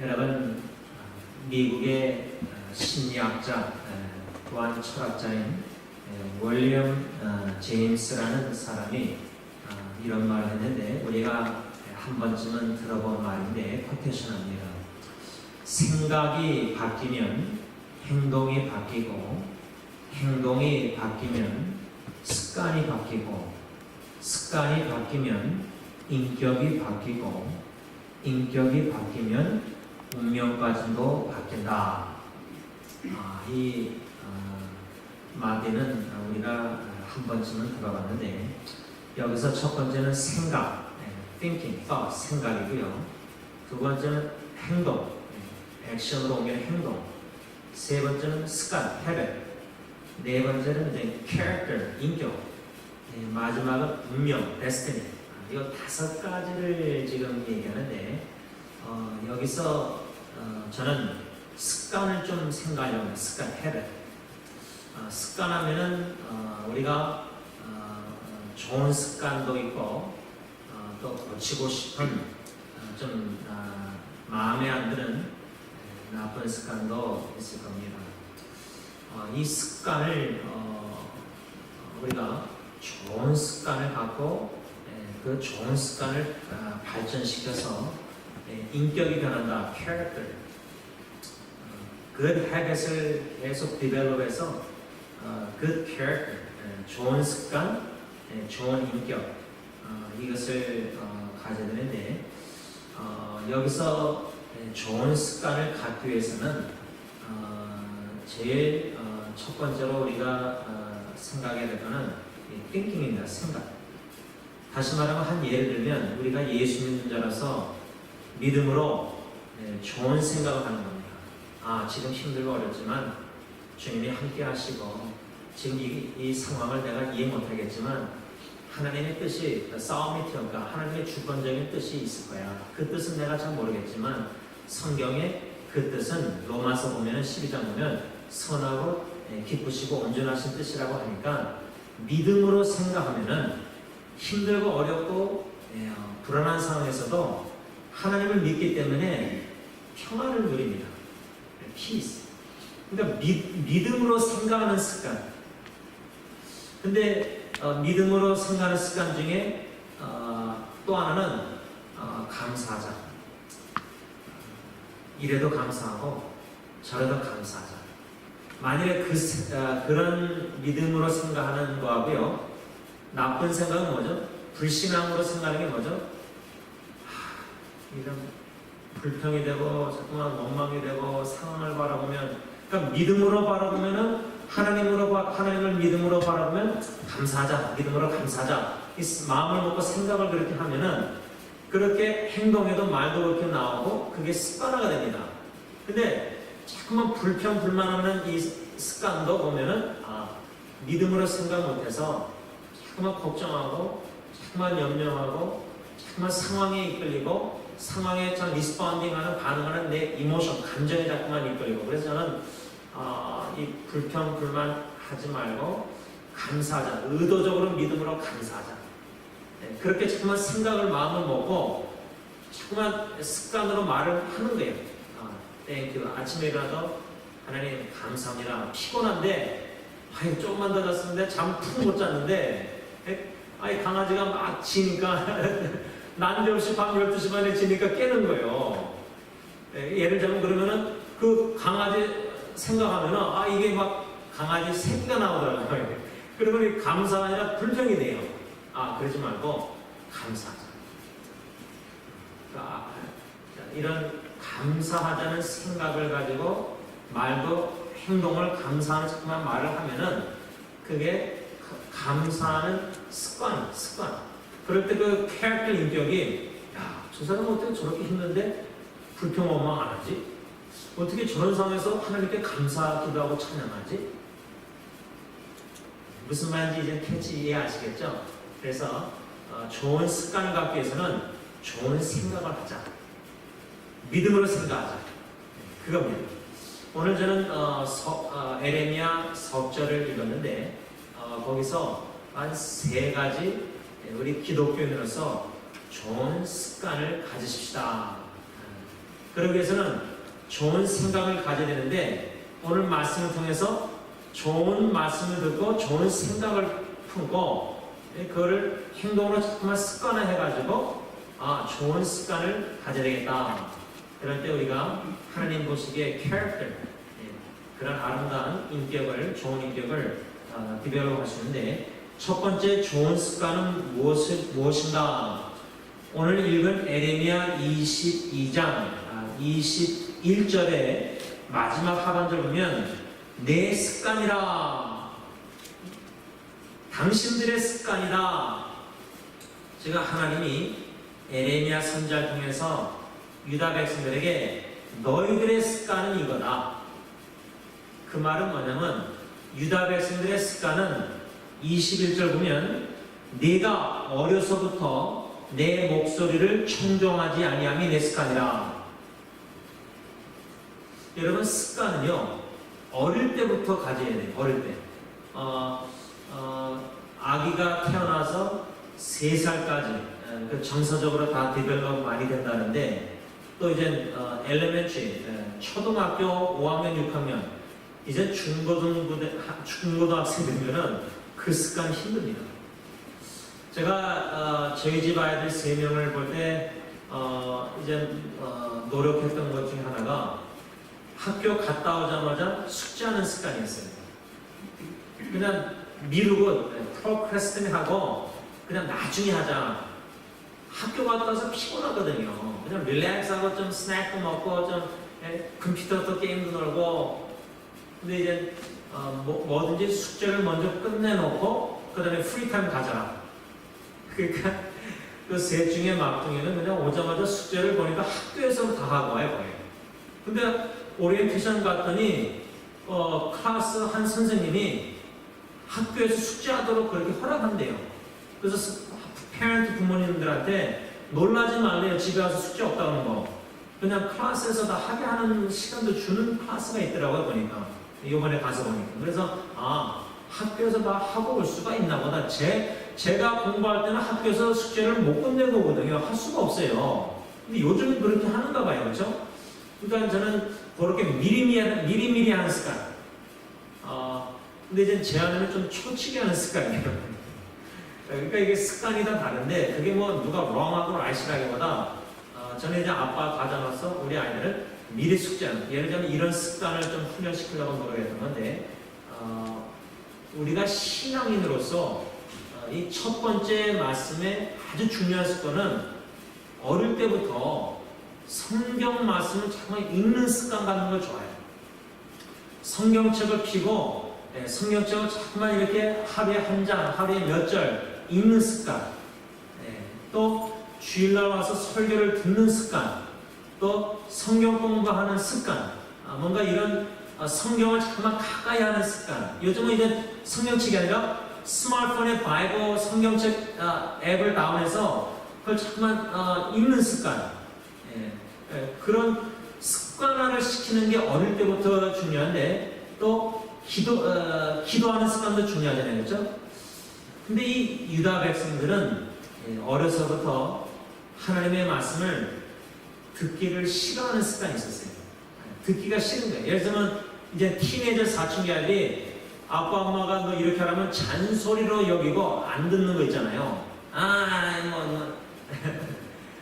여러분, 미국의 심리학자 또한 철학자인 윌리엄 제임스라는 사람이 이런 말을 했는데 우리가 한 번쯤은 들어본 말인데 코테이션합니다. 생각이 바뀌면 행동이 바뀌고 행동이 바뀌면 습관이 바뀌고 습관이 바뀌면 인격이 바뀌고 인격이 바뀌면 운명까지도 바뀐다. 이 마디는 우리가 한 번쯤은 들어봤는데 여기서 첫 번째는 생각, thinking, thought, 생각이고요. 두 번째는 행동, 액션으로 옮기는 행동. 세 번째는 습관, habit. 네 번째는 이제 character, 인격. 마지막은 운명, destiny. 이 다섯 가지를 지금 얘기하는데 여기서 저는 습관을 좀 생각하려고 해요. 습관, habit. 습관하면은 우리가 좋은 습관도 있고 또 고치고 싶은 좀 마음에 안 드는 나쁜 습관도 있을 겁니다. 이 습관을 우리가 좋은 습관을 갖고 그 좋은 습관을 발전시켜서 인격이 변한다. character. good habits을 계속 develop해서 good character, 좋은 습관, 좋은 인격 이것을 가져야 되는데 여기서 좋은 습관을 갖기 위해서는 제일 첫 번째로 우리가 생각해야 될 것은 thinking입니다. 생각. 다시 말하면 한 예를 들면 우리가 예수 믿는 자라서 믿음으로 좋은 생각을 하는 겁니다. 지금 힘들고 어렵지만 주님이 함께 하시고 지금 이 상황을 내가 이해 못하겠지만 하나님의 뜻이 싸움이티어가 하나님의 주권적인 뜻이 있을 거야. 그 뜻은 내가 잘 모르겠지만 성경에 그 뜻은 로마서 보면 12장 보면 선하고 기쁘시고 온전하신 뜻이라고 하니까 믿음으로 생각하면은 힘들고 어렵고 불안한 상황에서도 하나님을 믿기 때문에 평안을 누립니다. peace. 그러니까 믿음으로 생각하는 습관. 근데 믿음으로 생각하는 습관 중에 또 하나는 감사하자. 이래도 감사하고 저래도 감사하자. 만일에 그런 믿음으로 생각하는 거하고요. 나쁜 생각은 뭐죠? 불신앙으로 생각하는 게 뭐죠? 이런 불평이 되고 자꾸만 원망이 되고 상황을 바라보면 그러니까 믿음으로 바라보면은 하나님을 믿음으로 바라보면 감사하자. 믿음으로 감사하자. 이 마음을 먹고 생각을 그렇게 하면은 그렇게 행동에도 말도 그렇게 나오고 그게 습관화가 됩니다. 근데 자꾸만 불평 불만하는 이 습관도 보면은 믿음으로 생각 못해서 자꾸만 걱정하고 자꾸만 염려하고 자꾸만 상황에 이끌리고 상황에 참 리스폰딩하는 반응하는 내 이모션 감정에 자꾸만 이끌리고 그래서 저는 이 불평 불만 하지 말고 감사하자. 의도적으로 믿음으로 감사하자. 그렇게 자꾸만 생각을 마음을 먹고 자꾸만 습관으로 말을 하는 거예요. 땡큐. 아침에 일어나도 하나님 감사합니다. 피곤한데 조금만 더 잤었는데 잠 푹 못 잤는데 강아지가 막 짖니까 난데없이 밤 12시 반에 짖니까 깨는 거예요. 예를 들면 그러면은 그 강아지 생각하면은 이게 막 강아지 새끼가 나오더라고요. 그러면 감사가 아니라 불평이 돼요. 그러지 말고 감사하자. 이런 감사하자는 생각을 가지고 말도 행동을 감사하는 자꾸만 말을 하면은 그게 감사하는 습관. 그럴 때 그 캐릭터 인격이 저 사람은 어떻게 저렇게 힘든데 불평 원망 안 하지? 어떻게 저런 상황에서 하나님께 감사 기도하고 찬양하지? 무슨 말인지 이제 캐치 이해하시겠죠? 그래서 좋은 습관을 갖기 위해서는 좋은 생각을 하자. 믿음으로 생각하자. 그겁니다. 오늘 저는 에레미야 석절을 읽었는데 거기서 한 세 가지 우리 기독교인으로서 좋은 습관을 가지십시다. 그러기 위해서는 좋은 생각을 가져야 되는데 오늘 말씀을 통해서 좋은 말씀을 듣고 좋은 생각을 품고 그거를 행동으로 정말 습관화해가지고 좋은 습관을 가져야 되겠다. 그럴 때 우리가 하나님 보시기에 character, 그런 아름다운 인격을, 좋은 인격을 디벨롭 하시는데 첫 번째 좋은 습관은 무엇인가? 오늘 읽은 에레미야 22장 21절의 마지막 하반절 보면 내 습관이라, 당신들의 습관이다. 제가 하나님이 에레미야 선지자를 통해서 유다 백성들에게 너희들의 습관은 이거다. 그 말은 뭐냐면 유다 백성들의 습관은 21절 보면 네가 어려서부터 내 목소리를 청종하지 아니함이 내 습관이라. 여러분 습관은요 어릴 때부터 가져야 돼요. 어릴 때 아기가 태어나서 3살까지 정서적으로 다 디벨롭 많이 된다는데 또 이제 엘레멘트리 초등학교 5학년 6학년 이제 중고등학생 되면은 그 습관이 힘듭니다. 제가 저희 집 아이들 3명을 볼 때 이제 노력했던 것 중에 하나가 학교 갔다 오자마자 숙제하는 습관이었어요. 그냥 미루고 프로크래스티네하고 그냥 나중에 하자. 학교 갔다 와서 피곤하거든요. 그냥 릴렉스하고 좀 스낵도 먹고 좀 컴퓨터도 게임도 놀고. 근데 이제 뭐든지 숙제를 먼저 끝내놓고 그 다음에 프리타임 가져라. 그러니까 그 셋 중에 막둥이는 그냥 오자마자 숙제를 보니까 학교에서 다 하고 와요 거의. 근데 오리엔테이션 갔더니 클래스 한 선생님이 학교에서 숙제하도록 그렇게 허락한대요. 그래서 페런트 부모님들한테 놀라지 말래요. 집에 와서 숙제 없다는 거. 그냥 클래스에서 다 하게 하는 시간도 주는 클래스가 있더라고요 보니까. 이번에 가서 보니까. 그래서 학교에서 다 하고 올 수가 있나 보다. 제가 공부할 때는 학교에서 숙제를 못 끝내고 오거든요. 할 수가 없어요. 근데 요즘은 그렇게 하는가 봐요. 그렇죠? 그러니까 저는 그렇게 미리미리 하는 습관. 근데 이제 제 안에는 좀 초치게 하는 습관이에요. 그러니까 이게 습관이다 다른데 그게 뭐 누가 wrong하고 right이라기보다 저는 이제 아빠 가져놔서 우리 아이들은 미리 숙제하는, 예를 들면 이런 습관을 좀 훈련시키려고 노력했던 건데 우리가 신앙인으로서 이 첫 번째 말씀의 아주 중요한 습관은 어릴 때부터 성경 말씀을 정말 읽는 습관 갖는 걸 좋아해요. 성경책을 펴고 성경책을 정말 이렇게 하루에 한 장, 하루에 몇 절 읽는 습관, 또 주일날 와서 설교를 듣는 습관, 또 성경 공부하는 습관, 뭔가 이런 성경을 정말 가까이 하는 습관. 요즘은 이제 성경책이 아니라 스마트폰에 바이블 성경책 앱을 다운해서 그걸 정말 읽는 습관. 그런 습관화를 시키는 게 어릴 때부터 중요한데 또 기도하는 습관도 중요하잖아요. 그렇죠? 근데 이 유다 백성들은 어려서부터 하나님의 말씀을 듣기를 싫어하는 습관이 있었어요. 듣기가 싫은 거예요. 예를 들면 이제 티네이저 사춘기 아이들이 아빠 엄마가 너 이렇게 하라면 잔소리로 여기고 안 듣는 거 있잖아요.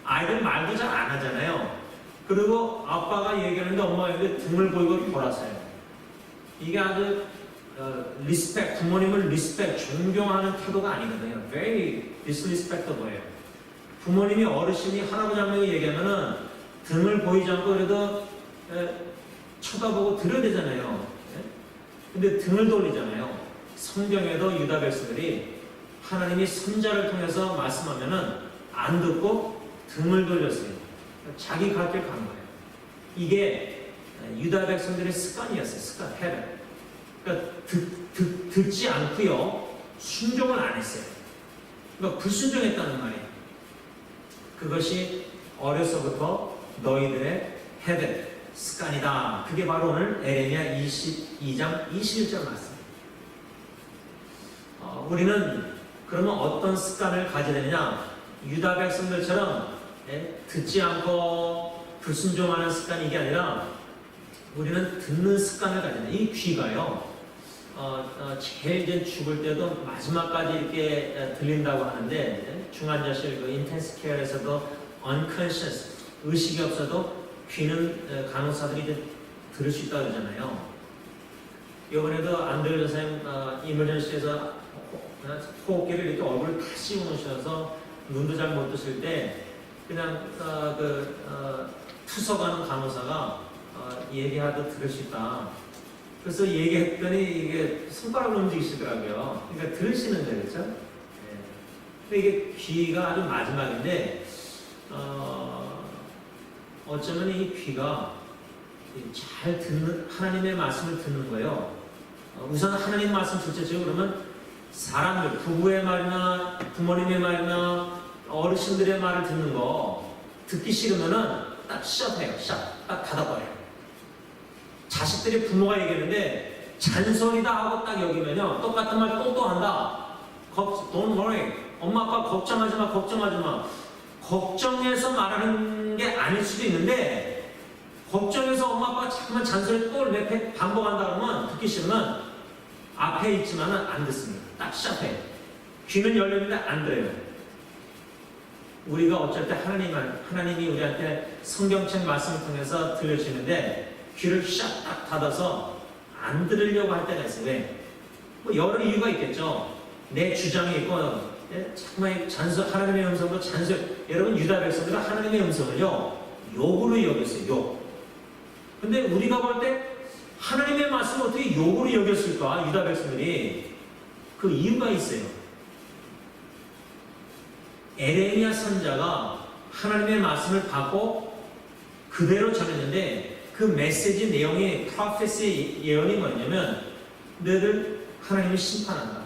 아이들 말도 잘 안 하잖아요. 그리고 아빠가 얘기하는데 엄마가 여기 등을 보이고 돌아서요. 이게 아주 리스펙, 부모님을 리스펙, 존경하는 태도가 아니거든요. Very disrespectful이에요. 부모님이 어르신이 할아버지 할머니가 얘기하면은 등을 보이지 않고 그래도 쳐다보고 들어야 되잖아요. 근데 등을 돌리잖아요. 성경에도 유다 백성들이 하나님이 선자를 통해서 말씀하면은 안 듣고 등을 돌렸어요. 자기 갈 길 가는 거예요. 이게 유다 백성들의 습관이었어요. 습관, 해를. 그러니까 듣지 않고요. 순종을 안 했어요. 그러니까 불순종했다는 말이에요. 그것이 어려서부터 너희들의 해를 습관이다. 그게 바로 오늘 에레미야 22장 21절 말씀입니다. 우리는 그러면 어떤 습관을 가져야 되느냐? 유다 백성들처럼 듣지 않고 불순종하는 습관이 이게 아니라 우리는 듣는 습관을 가진다. 이 귀가요. 제일 이제 죽을 때도 마지막까지 이렇게 들린다고 하는데 중환자실 그 인텐스 케어에서도 unconscious 의식이 없어도 귀는 간호사들이 이제 들을 수 있다고 그러잖아요. 이번에도 안드레 선생님 이머전시에서 호흡기를 이렇게 얼굴을 다 씌워놓으셔서 눈도 잘 못 뜨실 때 그냥 투석하는 간호사가 얘기하도 들을 수 있다. 그래서 얘기했더니 이게 손가락을 움직이시더라고요. 그러니까 들으시는 거예요, 그렇죠? 네. 근데 이게 귀가 아주 마지막인데 어쩌면 이 귀가 잘 듣는 하나님의 말씀을 듣는 거예요. 우선 하나님 말씀 둘째죠. 그러면 사람들 부부의 말이나 부모님의 말이나 어르신들의 말을 듣는 거 듣기 싫으면은 딱 셧해요. 딱 닫아버려요. 자식들이 부모가 얘기하는데 잔소리다 하고 딱 여기면요 똑같은 말 또 한다. Don't worry. 엄마 아빠 걱정하지 마. 걱정해서 말하는 게 아닐 수도 있는데 걱정해서 엄마 아빠가 자꾸만 잔소리 또 몇 회 반복한다 그러면 듣기 싫으면 앞에 있지만은 안 듣습니다. 딱 셧해. 귀는 열렸는데 안 들어요. 우리가 어쩔 때 하나님이 우리한테 성경책 말씀을 통해서 들려주시는데 귀를 딱 닫아서 안 들으려고 할 때가 있어요. 왜? 뭐 여러 이유가 있겠죠. 내 주장이 있고 정말 하나님의 음성으로 여러분 유다 백성들은 하나님의 음성을요 욕으로 여겼어요. 욕. 근데 우리가 볼 때 하나님의 말씀을 어떻게 욕으로 여겼을까? 유다 백성들이 그 이유가 있어요. 에레미야 선자가 하나님의 말씀을 받고 그대로 전했는데 그 메시지 내용이 프로페시 예언이 뭐냐면 너희들 하나님이 심판한다.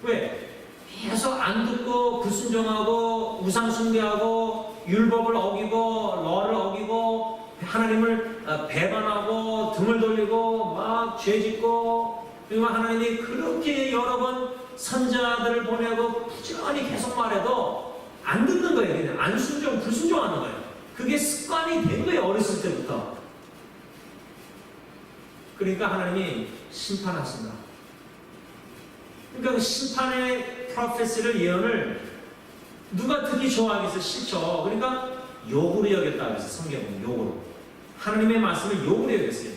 왜? 계속 안 듣고 불순종하고 우상 숭배하고 율법을 어기고 러를 어기고 하나님을 배반하고 등을 돌리고 막 죄짓고 그리고 하나님이 그렇게 여러 번 선자들을 보내고 부지런히 계속 말해도 안 듣는 거예요. 그냥 안 순종, 불순종하는 거예요. 그게 습관이 된 거예요. 어렸을 때부터. 그러니까 하나님이 심판하신다. 그러니까 그 심판의 프로페시를 예언을 누가 듣기 좋아하겠어? 싫죠. 그러니까 욕으로 여겼다 그래서 성경은 욕으로. 하나님의 말씀을 욕으로 여겼어요.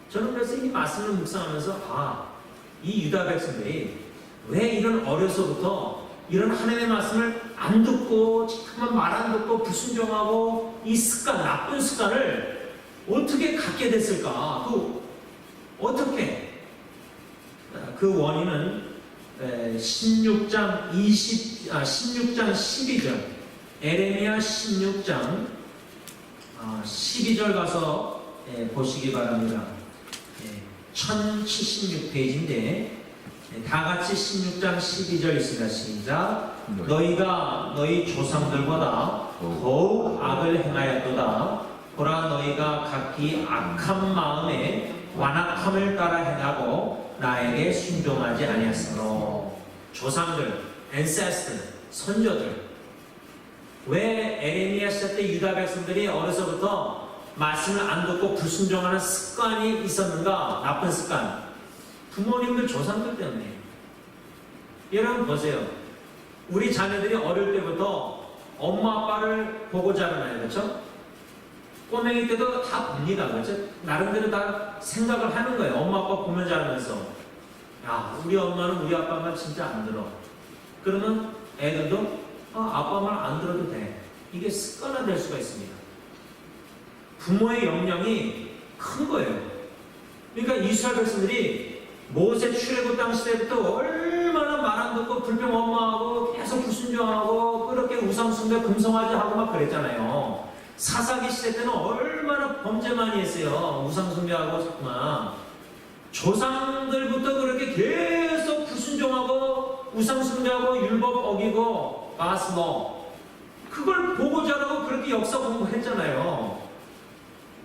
저는 그래서 이 말씀을 묵상하면서 이 유다 백성들이 왜 이런 어려서부터 이런 하나님의 말씀을 안 듣고 잠깐만 말 안 듣고 불순종하고 이 습관, 나쁜 습관을 어떻게 갖게 됐을까? 어떻게? 그 원인은 16장 12절 에레미야 16장 12절 가서 보시기 바랍니다. 1076페이지인데 다 같이 16장 12절 있습니다. 시작. 너희가 너희 조상들보다 더욱 악을 행하였도다. 보라 너희가 각기 악한 마음에 완악함을 따라 행하고 나에게 순종하지 아니하였으므로. 조상들, ancestor, 선조들. 왜 에레미야 시대 때 유다 백성들이 어려서부터 말씀을 안 듣고 불순종하는 습관이 있었는가? 나쁜 습관. 부모님들, 조상들 때문에. 여러분 보세요. 우리 자녀들이 어릴 때부터 엄마 아빠를 보고 자라나요. 그렇죠? 꼬맹이 때도 다 봅니다. 그렇죠? 나름대로 다 생각을 하는 거예요. 엄마 아빠 보면 자라면서 야, 우리 엄마는 우리 아빠 말 진짜 안 들어. 그러면 애들도 아빠 말 안 들어도 돼. 이게 습관화될 수가 있습니다. 부모의 영향이 큰 거예요. 그러니까 이스라엘 백성들이 모세 출애굽 당시 때부터 얼마나 말 안 듣고 불평 엄마하고 계속 불순종하고 그렇게 우상숭배 금송아지 하고 막 그랬잖아요. 사사기 시대 때는 얼마나 범죄 많이 했어요. 우상숭배하고 자꾸만 조상들부터 그렇게 계속 불순종하고 우상숭배하고 율법 어기고 바스모 그걸 보고 자라고 그렇게 역사 공부했잖아요.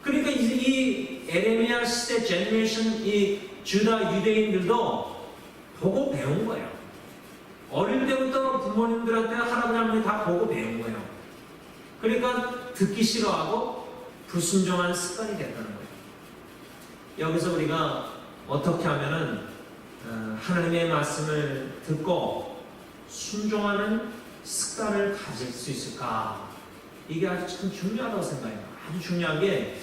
그러니까 이 에레미야 시대 제너레이션 이 주다 유대인들도 보고 배운 거예요. 어릴 때부터 부모님들한테 할아버지 할머니 다 보고 배운 거예요. 그러니까 듣기 싫어하고 불순종하는 습관이 됐다는 거예요. 여기서 우리가 어떻게 하면은 하나님의 말씀을 듣고 순종하는 습관을 가질 수 있을까? 이게 아주 참 중요하다고 생각해요. 아주 중요한 게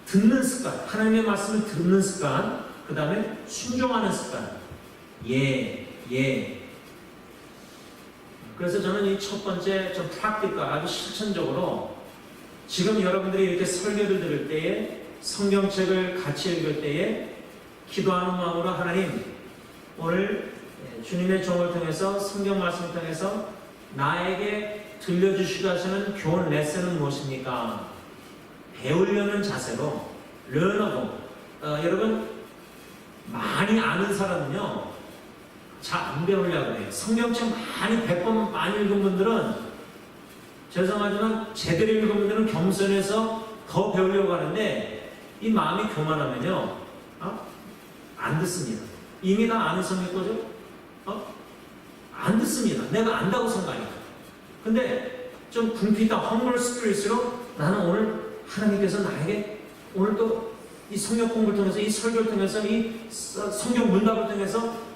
듣는 습관, 하나님의 말씀을 듣는 습관, 그 다음에 순종하는 습관. 예. 그래서 저는 이 첫 번째 좀 프랙티컬, 아주 실천적으로 지금 여러분들이 이렇게 설교를 들을 때에 성경책을 같이 읽을 때에 기도하는 마음으로 하나님 오늘 주님의 종을 통해서 성경 말씀을 통해서 나에게 들려주시고 하시는 교훈 레슨은 무엇입니까? 배우려는 자세로 learnable. 여러분 많이 아는 사람은요 잘 안 배우려고 해요. 성경책 많이 100번 많이 읽은 분들은 죄송하지만 제대로 읽은 분들은 겸손해서 더 배우려고 하는데 이 마음이 교만하면요 안 듣습니다. 이미 다 아는 성경거죠? 안 듣습니다. 내가 안다고 생각하니까. 근데 좀 궁핍한 humble spirit으로 나는 오늘 하나님께서 나에게 오늘 또 이 성경 공부를 통해서 이 설교를 통해서 이 성경 문답을 통해서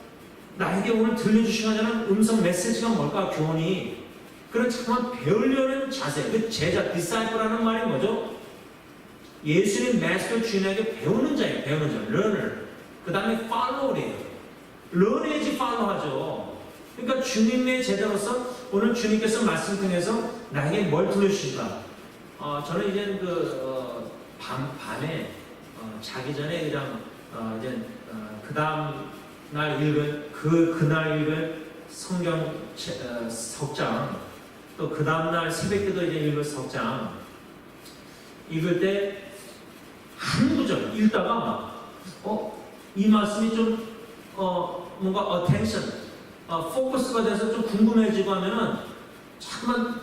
나에게 오늘 들려주시는 음성 메시지가 뭘까? 교훈이. 그런 정말 배우려는 자세, 그 제자, disciple라는 말이 뭐죠? 예수님 마스터 주인에게 배우는 자예요. 배우는 자, learner. 그 다음에 follow래요. learn해야지 follow하죠. 그러니까 주님의 제자로서 오늘 주님께서 말씀 통해서 나에게 뭘 들려주실까? 저는 이제 밤에 자기 전에 그냥 그 다음 날 읽을 그날 읽을 성경 석장 또 그 다음 날 새벽에도 이제 읽을 석장 읽을 때 한 구절 읽다가 이 말씀이 좀 뭔가 attention 포커스가 돼서 좀 궁금해지고 하면은 잠깐만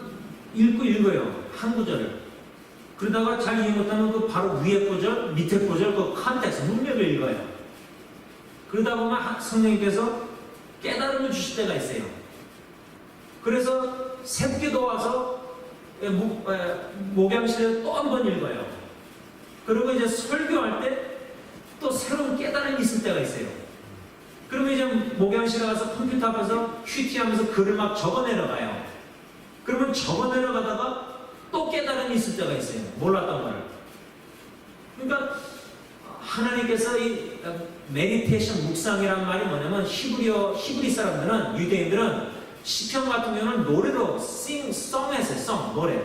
읽어요. 한 구절을. 그러다가 잘 이해 못하면 그 바로 위에 구절, 밑에 구절, 그 컨텍스트, 문맥을 읽어요. 그러다 보면 성령님께서 깨달음을 주실 때가 있어요. 그래서 새벽에도 와서 목양실에 또 한 번 읽어요. 그리고 이제 설교할 때 또 새로운 깨달음이 있을 때가 있어요. 그러면 이제 목양실에 가서 컴퓨터 앞에서 큐티하면서 글을 막 적어 내려가요. 그러면 적어 내려가다가 또 깨달음이 있을 때가 있어요. 몰랐던 거를. 그러니까 하나님께서 이 메디테이션 묵상이란 말이 뭐냐면 히브리 사람들은 유대인들은 시편 같은 경우는 노래로 song에서 song 노래.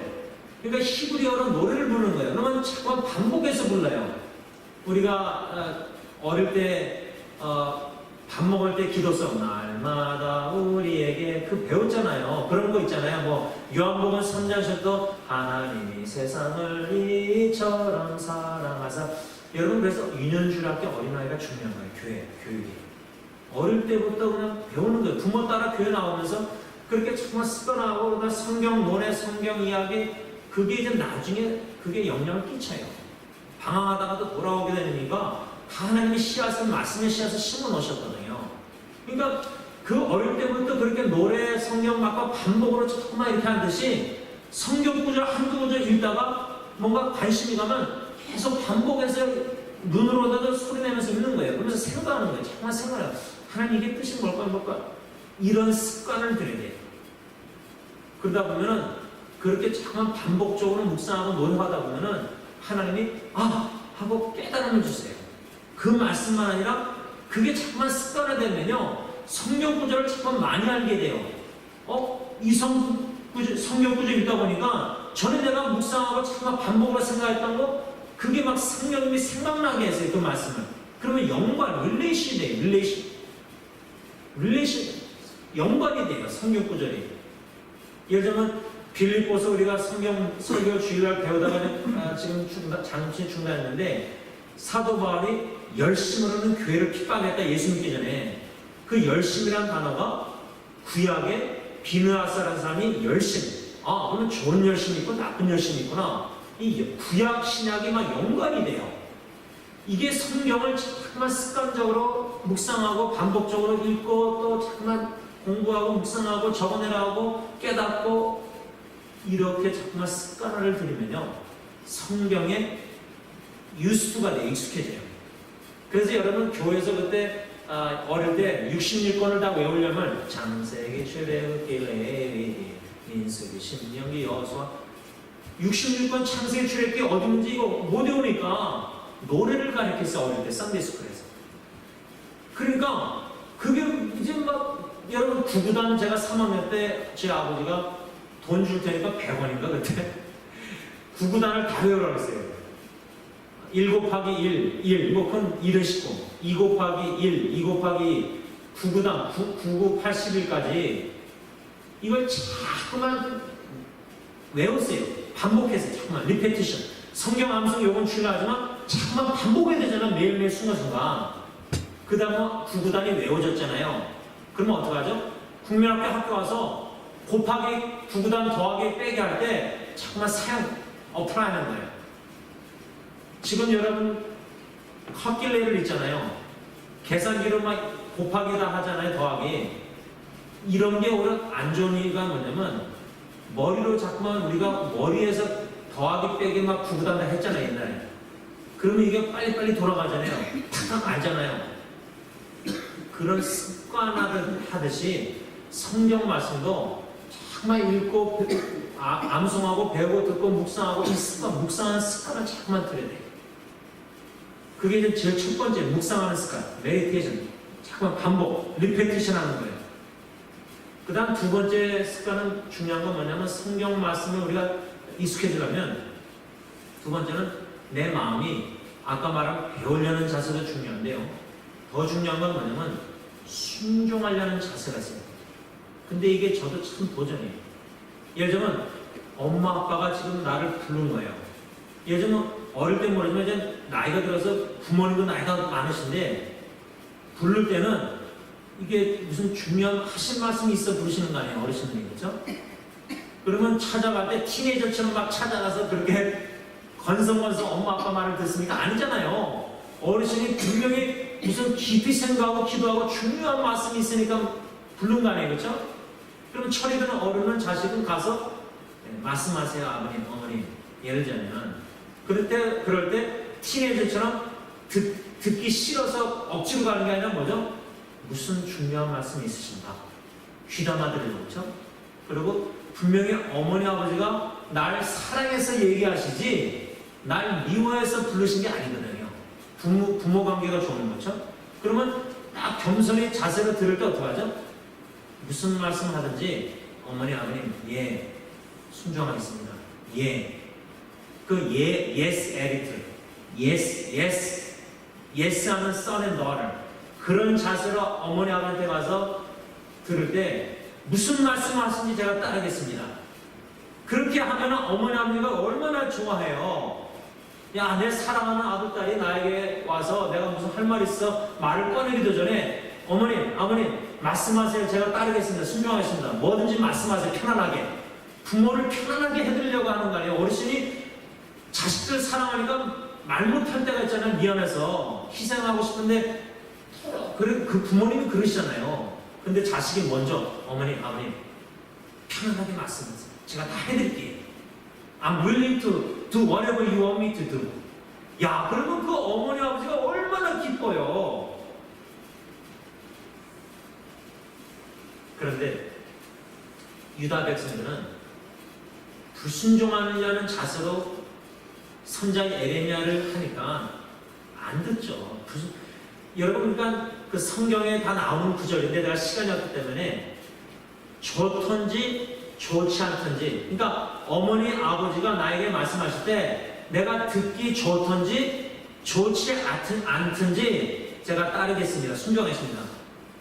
그러니까 히브리어로 노래를 부르는 거예요. 그러면 자꾸 반복해서 불러요. 우리가 어릴 때 밥 먹을 때 기도성 날마다 우리에게 그 배웠잖아요. 그런 거 있잖아요. 뭐 요한복음 3장에서도 하나님이 세상을 이처럼 사랑하사. 여러분 그래서 유년주일학교 어린아이가 중요한 거예요. 교육이. 어릴 때부터 그냥 배우는 거예요. 부모 따라 교회 나오면서 그렇게 정말 습관하고 그다음 성경 노래, 성경 이야기 그게 이제 나중에 그게 영향을 끼쳐요. 방황하다가도 돌아오게 되니까 다 하나님의 씨앗을 말씀의 씨앗을 심어 놓으셨거든요. 그러니까 그 어릴 때부터 그렇게 노래, 성경 갖고 반복으로 조금만 이렇게 하듯이 성경 구절 한두 구절 읽다가 뭔가 관심이 가면 계속 반복해서 눈으로다가 소리 내면서 읽는 거예요. 그러면서 생각하는 거예요. 정말 생각해요. 하나님 이게 뜻이 뭘까? 이런 습관을 들여야 돼요. 그러다 보면은 그렇게 정말 반복적으로 묵상하고 노력하다 보면은 하나님이 하고 깨달음을 주세요. 그 말씀만 아니라 그게 잠깐만 습관화되면요 성경 구절을 잠깐 많이 알게 돼요. 이 성경 구절 읽다 보니까 전에 내가 묵상하고 잠깐 반복으로 생각했던 거 그게 막 성령님이 생각나게 했어요. 그 말씀을. 그러면 연관, 릴레이션이 돼요. 릴레이션 연관이 돼요. 성경 구절이. 예를 들면 빌립보서 우리가 성경 설교 주일날 배우다가 지금 잠시 중단했는데 사도 바울이 열심으로는 교회를 핍박했다. 예수 믿기 전에 그 열심이라는 단어가 구약에 비느하사라는 사람이 열심. 그러면 좋은 열심이 있고 나쁜 열심이 있구나. 이 구약 신약이 막 연관이 돼요. 이게 성경을 정말 습관적으로 묵상하고 반복적으로 읽고 또 정말 공부하고 묵상하고 적어내라고 깨닫고 이렇게 자꾸만 습관화를 들이면요, 성경에 유스트가 돼, 익숙해져요. 그래서 여러분 교회에서 그때 어릴 때 66권을 다 외우려면 창세기, 출애굽기, 레위기, 민수기, 신명기, 여호수아 66권 창세기, 출애굽기 어디 문제 이거 못 외우니까 노래를 가르쳤어, 어릴 때 썬데이스쿨에서. 그러니까 그게 이제 막 여러분 구구단 제가 3학년 때 제 아버지가 돈 줄 테니까 100원인가 그때 구구단을 다 외우라고 했어요. 1 곱하기 1, 뭐 그건 1은 19, 2 곱하기 1, 2 곱하기 9구단, 9, 81까지 이걸 자꾸만 외웠어요. 반복해서 자꾸만 리페티션. 성경 암송 요건 중요하지만 자꾸만 반복해야 되잖아, 매일매일 순간순간. 그 다음에 9구단이 외워졌잖아요. 그러면 어떡하죠? 국민학교 학교 와서 곱하기 9구단 더하기 빼기 할 때 자꾸만 어플라이하는 거예요. 지금 여러분 calculator 있잖아요. 계산기로 막 곱하기다 하잖아요, 더하기. 이런 게 오히려 안 좋은 이유가 뭐냐면 머리로 자꾸만 우리가 머리에서 더하기 빼기 막 9구단 다 했잖아요, 옛날에. 그러면 이게 빨리빨리 돌아가잖아요. 탁탁 알잖아요. 그런 습관화를 하듯이 성경 말씀도 정말 읽고 암송하고 배우고 듣고 묵상하고 이 습관, 묵상하는 습관을 자꾸만 들여야 돼요. 그게 이제 제일 첫 번째 묵상하는 습관, 메디테이션, 자꾸만 반복, 리페티션 하는 거예요. 그 다음 두 번째 습관은 중요한 건 뭐냐면 성경 말씀에 우리가 익숙해지려면 두 번째는 내 마음이 아까 말한 배우려는 자세도 중요한데요. 더 중요한 건 뭐냐면 순종하려는 자세가 있어요. 근데 이게 저도 참 도전이에요. 예를 들면 엄마 아빠가 지금 나를 부른 거예요. 예를 들면 어릴 때 모르지만 이제 나이가 들어서 부모님도 나이가 많으신데 부를 때는 이게 무슨 중요한 하신 말씀이 있어 부르시는 거 아니에요, 어르신들이. 그렇죠? 그러면 찾아갈 때 티네이저처럼 막 찾아가서 그렇게 건성건성 엄마 아빠 말을 듣습니까? 아니잖아요. 어르신이 분명히 무슨 깊이 생각하고 기도하고 중요한 말씀이 있으니까 부른 거 아니에요, 그렇죠? 그러면 철이 드는 어른은 자식은 가서 말씀하세요, 아버님, 어머님. 예를 들자면 그럴 때 티네이저처럼 듣기 싫어서 억지로 가는 게 아니라 뭐죠? 무슨 중요한 말씀이 있으신가? 귀담아 들으려고, 그렇죠? 그리고 분명히 어머니 아버지가 날 사랑해서 얘기하시지 날 미워해서 부르신 게 아니거든요. 부모 관계가 좋은 거죠. 그러면 딱 겸손히 자세로 들을 때 어떻게 하죠? 무슨 말씀 하든지 어머니 아버님 예 순종하겠습니다. 예. 그 yes attitude, yes 하는 son and daughter. 그런 자세로 어머니 아버지한테 가서 들을 때 무슨 말씀 하시는지 제가 따르겠습니다. 그렇게 하면 어머니 아버지가 얼마나 좋아해요. 야, 내 사랑하는 아들딸이 나에게 와서 내가 무슨 할 말 있어 말을 꺼내기도 전에 어머님, 아버님 말씀하세요. 제가 따르겠습니다. 순종하겠습니다. 뭐든지 말씀하세요. 편안하게. 부모를 편안하게 해드리려고 하는 거 아니에요. 어르신이 자식들 사랑하니까 말 못할 때가 있잖아요. 미안해서 희생하고 싶은데 그 부모님이 그러시잖아요. 근데 자식이 먼저 어머니, 아버님 편안하게 말씀하세요. 제가 다 해드릴게요. I'm willing to do whatever you want me to do. 야, 그러면 그 어머니, 아버지가 얼마나 기뻐요. 그런데 유다 백성들은 불순종하느냐는 자세로 선장 에레미야를 하니까 안 듣죠. 여러분, 그러니까 그 성경에 다 나오는 구절인데 내가 시간이 없기 때문에 좋던지 좋지 않던지, 그러니까 어머니 아버지가 나에게 말씀하실 때 내가 듣기 좋던지 좋지 않던지 제가 따르겠습니다. 순종하겠습니다.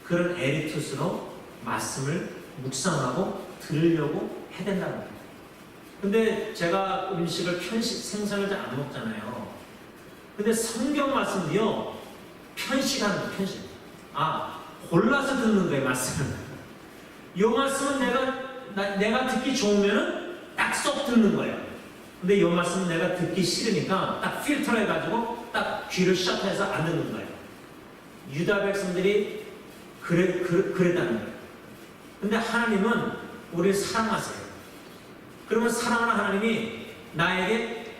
그런 에리투스로 말씀을 묵상하고 들으려고 해야 된다는 거예요. 근데 제가 음식을 생선을 잘 안 먹잖아요. 근데 성경 말씀도요, 편식하는 거예요, 편식. 골라서 듣는 거예요, 말씀을. 이 말씀은 내가 듣기 좋으면은 딱 쏙 듣는 거예요. 근데 이 말씀은 내가 듣기 싫으니까 딱 필터 해가지고 딱 귀를 셔터해서 안 듣는 거예요. 유다 백성들이 그랬다는 거예요. 근데 하나님은 우리를 사랑하세요. 그러면 사랑하는 하나님이 나에게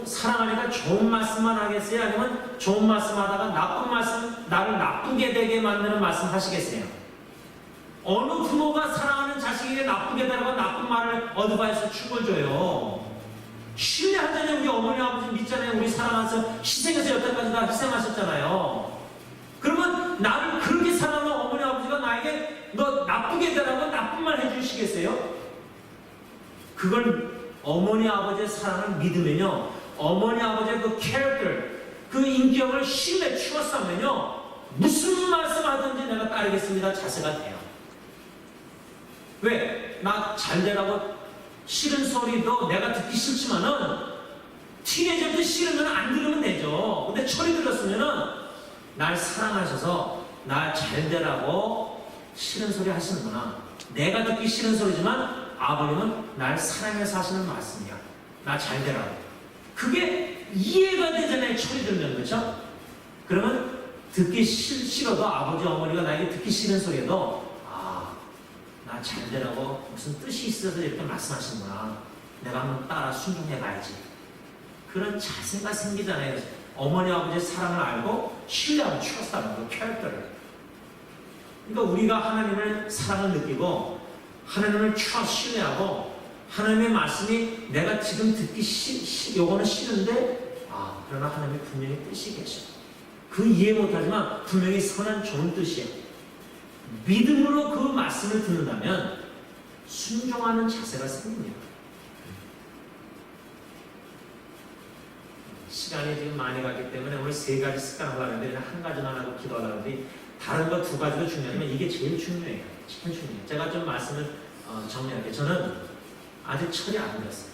사랑하니까 좋은 말씀만 하겠어요? 아니면 좋은 말씀 하다가 나쁜 말씀, 나를 나쁘게 되게 만드는 말씀 하시겠어요? 어느 부모가 사랑하는 자식에게 나쁘게 되라고 나쁜 말을 어드바이스 축을 줘요? 신뢰하잖아요. 우리 어머니 아버지 믿잖아요. 우리 사랑해서 희생해서 여태까지 다 희생하셨잖아요. 그러면 나를 그렇게 사랑하는 어머니 아버지가 나에게 너 나쁘게 되라고 나쁜 말 해주시겠어요? 그걸 어머니 아버지의 사랑을 믿으면요, 어머니 아버지의 그 캐릭터, 그 인격을 신뢰 추었으면요, 무슨 말씀하든지 내가 따르겠습니다 자세가 돼요. 왜? 나 잘되라고 싫은 소리도 내가 듣기 싫지만은 티네이저도 싫으면 안 들으면 되죠. 근데 철이 들었으면은 날 사랑하셔서 날 잘되라고 싫은 소리 하시는구나. 내가 듣기 싫은 소리지만 아버님은 날 사랑해서 하시는 말씀이야. 나 잘되라고. 그게 이해가 되잖아요. 철이 들면. 그렇죠? 그러면 듣기 싫어도 아버지 어머니가 나에게 듣기 싫은 소리에도 나 잘되라고 무슨 뜻이 있어서 이렇게 말씀하시는구나. 내가 한번 따라 순종해봐야지. 그런 자세가 생기잖아요. 어머니 아버지의 사랑을 알고 신뢰하고 추억하는 그 캐릭터를. 그러니까 우리가 하나님의 사랑을 느끼고 하나님을 신뢰하고 하나님의 말씀이 내가 지금 듣기 요거는 싫은데 그러나 하나님의 분명히 뜻이 계셔. 그 이해 못하지만 분명히 선한 좋은 뜻이에요. 믿음으로 그 말씀을 듣는다면 순종하는 자세가 생깁니다. 시간이 지금 많이 갔기 때문에 오늘 3가지 습관을 하는데 한 가지만 하고 기도하려는데 다른 거 2가지도 중요하지만 이게 제일 중요해요. 제일 중요해요. 제가 좀 말씀을 정리할게요. 저는 아직 철이 안 들었어요.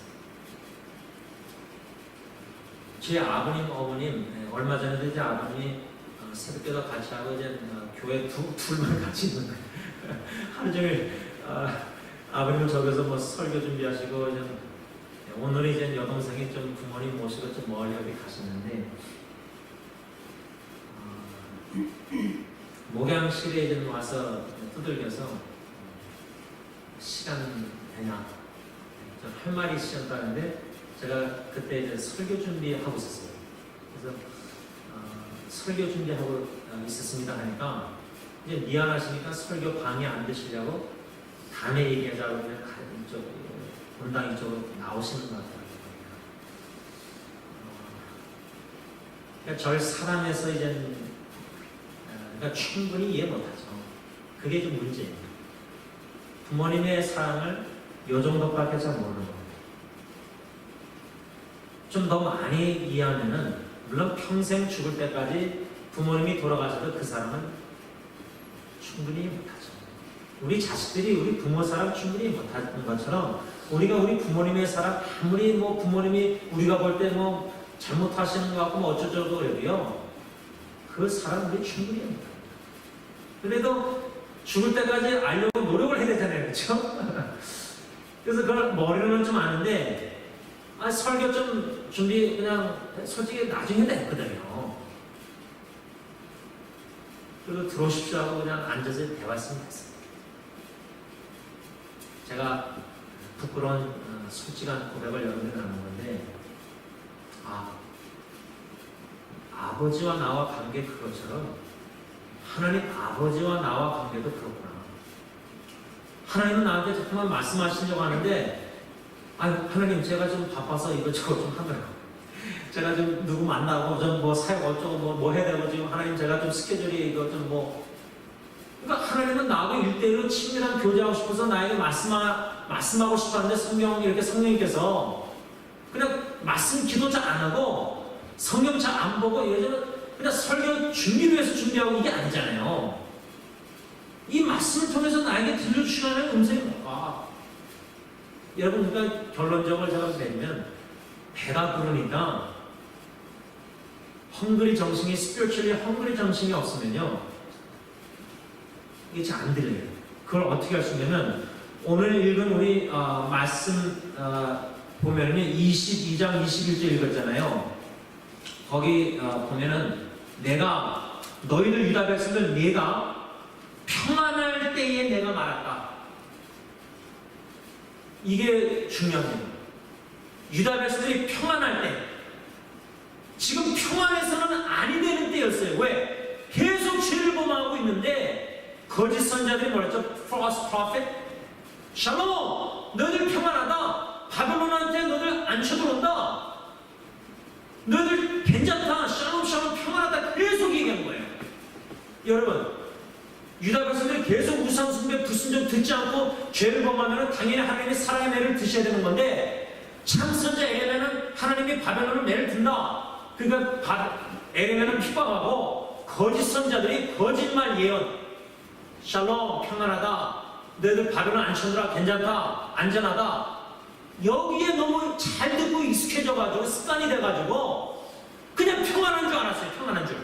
제 아버님, 어머님 얼마 전에도 이제 아버님이 새벽기도 같이 하고 이제 교회 둘만 같이 있는 거예요. 하루 종일 아버님은 저기서 뭐 설교 준비하시고 이제 오늘 이제 여동생이 좀 부모님 모시고 좀 멀리 어디 가셨는데 목양실에 이제 와서 두들겨서 시간 되냐 할 말이 있으셨다는데 제가 그때 이제 설교 준비하고 있었어요. 그래서 설교 준비하고 있었습니다 하니까 이제 미안하시니까 설교 방해 안 되시려고 다음에 얘기하자고 그냥 이쪽 본당 이쪽으로 나오시는 것 같아요. 그러니까 절 사랑해서 이제 그러니까 충분히 이해 못하죠. 그게 좀 문제예요. 부모님의 사랑을 요 정도밖에 잘 모르는 거예요. 좀 더 많이 이해하면은 물론 평생 죽을 때까지 부모님이 돌아가셔도 그 사람은 충분히 못하죠. 우리 자식들이 우리 부모 사랑 충분히 못하는 것처럼 우리가 우리 부모님의 사랑 아무리 뭐 부모님이 우리가 볼 때 뭐 잘못하시는 것 같고 뭐 어쩌저쩌고 그래도요 그 사랑 우리 충분히 못합니다. 그래도 죽을 때까지 알려고 노력을 해야 되잖아요. 그렇죠? 그래서 그걸 머리로는 좀 아는데 설교 좀 준비 그냥 솔직히 나중에 됐거든요. 그리고 들어오십시오 하고 그냥 앉아서 대화했으면 됐어요. 제가 부끄러운 솔직한 고백을 여러분들이 하는 건데 아버지와 나와 관계 그것처럼 하나님 아버지와 나와 관계도 그렇구나. 하나님은 나한테 자꾸만 말씀하시려고 하는데 하나님 제가 좀 바빠서 이것저것 좀 하느라고 제가 좀 누구 만나고 좀 뭐 사역 어쩌고 뭐 해야 되고 지금 하나님 제가 좀 스케줄이 이거 좀 뭐 그러니까 하나님은 나하고 1대1로 친밀한 교제하고 싶어서 나에게 말씀하고 싶어 하는데 성령님께서 그냥 말씀 기도 잘 안 하고 성경 잘 안 보고 예전에 그냥 설교 준비를 위해서 준비하고 이게 아니잖아요. 이 말씀을 통해서 나에게 들려주시는 음성이 뭐가 여러분 그러니까 결론적으로 제가 내리면 배가 부르니까 헝그리 정신이 spiritually 헝그리 정신이 없으면요 이게 잘 안 들려요. 그걸 어떻게 할 수 있냐면 오늘 읽은 우리 말씀 보면은 22장 21절 읽었잖아요. 거기 보면은 내가 너희들 유다 백성들 내가 평안할 때에 내가 말했다. 이게 중요한 거예요. 유다 백성들이 평안할 때, 지금 평안해서는 아니 되는 때였어요. 왜? 계속 죄를 범하고 있는데 거짓 선자들이 뭐랬죠? False prophet, 샬롬, 너희들 평안하다. 바벨론한테 너희들 안 쳐들어온다. 너희들 괜찮다. 샬롬 샬롬 평안하다. 계속 얘기한 거예요. 여러분, 유다 백성들이 계속 우상 숭배 불순종 듣지 않고 죄를 범하면 당연히 하나님이 사랑의 매를 드셔야 되는 건데, 참 선자 에레미야는 하나님이 바벨론을 매를 든다. 그러니까 에레미야는 핍박하고 거짓 선자들이 거짓말 예언, 샬롬 평안하다. 너희들 바벨론 안 쳐들어 괜찮다. 안전하다. 여기에 너무 잘 듣고 익숙해져가지고 습관이 돼가지고 그냥 평안한 줄 알았어요. 평안한 줄.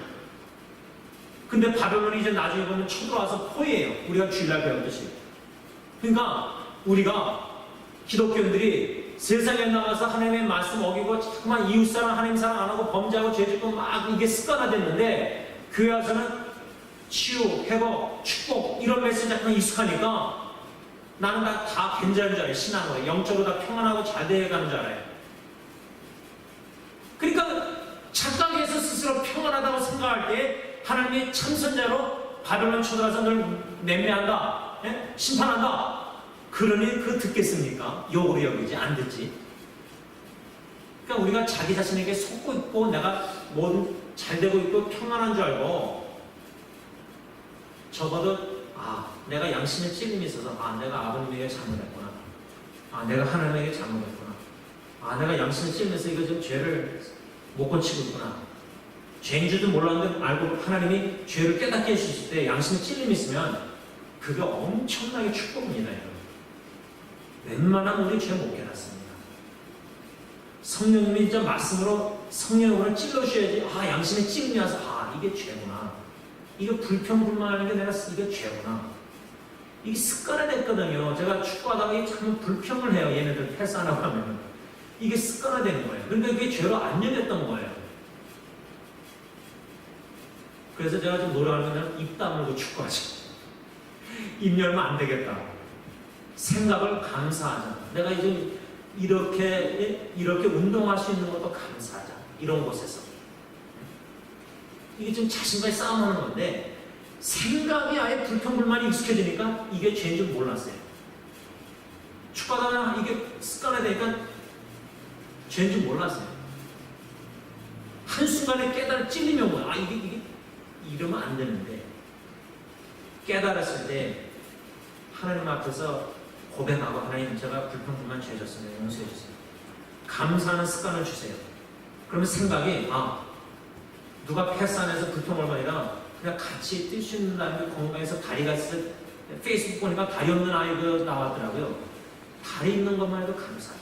근데 바벨론이 이제 나중에 보면 쳐들어와서 포위해요. 우리가 주일날 배웠듯이. 그러니까 우리가 기독교인들이 세상에 나가서 하나님의 말씀 어기고 자꾸만 이웃사랑 하나님 사랑 안 하고 범죄하고 죄짓고 막 이게 습관화됐는데, 교회 와서는 치유, 회복, 축복 이런 메시지 자꾸만 익숙하니까 나는 다 괜찮은 줄 알아요. 신앙으로 영적으로 다 평안하고 잘 돼가는 줄 알아요. 그러니까 착각해서 스스로 평안하다고 생각할 때 하나님이 참선자로 바벨론 쳐들어가서 널 맴매한다, 예? 심판한다. 그러니 그 듣겠습니까? 욕으로 여기지 안 듣지. 그러니까 우리가 자기 자신에게 속고 있고 내가 뭐든 잘 되고 있고 평안한 줄 알고, 적어도 내가 양심에 찔림이 있어서 내가 아버님에게 잘못했구나, 내가 하나님에게 잘못했구나, 내가 양심에 찔리면서 이거 좀 죄를 못 고치고 있구나, 죄인 줄도 몰랐는데 알고 하나님이 죄를 깨닫게 해주실 때 양심에 찔림이 있으면 그게 엄청나게 축복입니다. 여러분, 웬만하면 우리 죄 못 깨닫습니다. 성령님이 이제 말씀으로 성령으로 찔러주셔야지 양심에 찔림이 와서 이게 죄구나, 이거 불평불만하는 게 내가 이게 죄구나, 이게 습관화 됐거든요. 제가 축구하다가 참 불평을 해요. 얘네들 패스하라고 하면 이게 습관화 되는 거예요. 그러니까 그게 죄로 안 여겼던 거예요. 그래서 제가 좀 노력하면 입 다물고 축구하죠. 입 열면 안 되겠다. 생각을 감사하자. 내가 이제 이렇게 운동할 수 있는 것도 감사하자. 이런 곳에서 이게 좀 자신과의 싸움하는 건데, 생각이 아예 불평불만이 익숙해지니까 이게 죄인 줄 몰랐어요. 축구하다가 이게 습관화되니까 죄인 줄 몰랐어요. 한순간에 찔리면 뭐야? 이게 이러면 안 되는데, 깨달았을 때 하나님 앞에서 고백하고, 하나님 제가 불평불만 죄졌습니다. 용서해 주세요. 감사하는 습관을 주세요. 그러면 생각이 누가 패스 안에서 불평을 아니라 그냥 같이 뛸 수 있는 아이들, 건강해서 다리가 있어서 페이스북 보니까 다리 없는 아이도 나왔더라고요. 다리 있는 것만 해도 감사하자.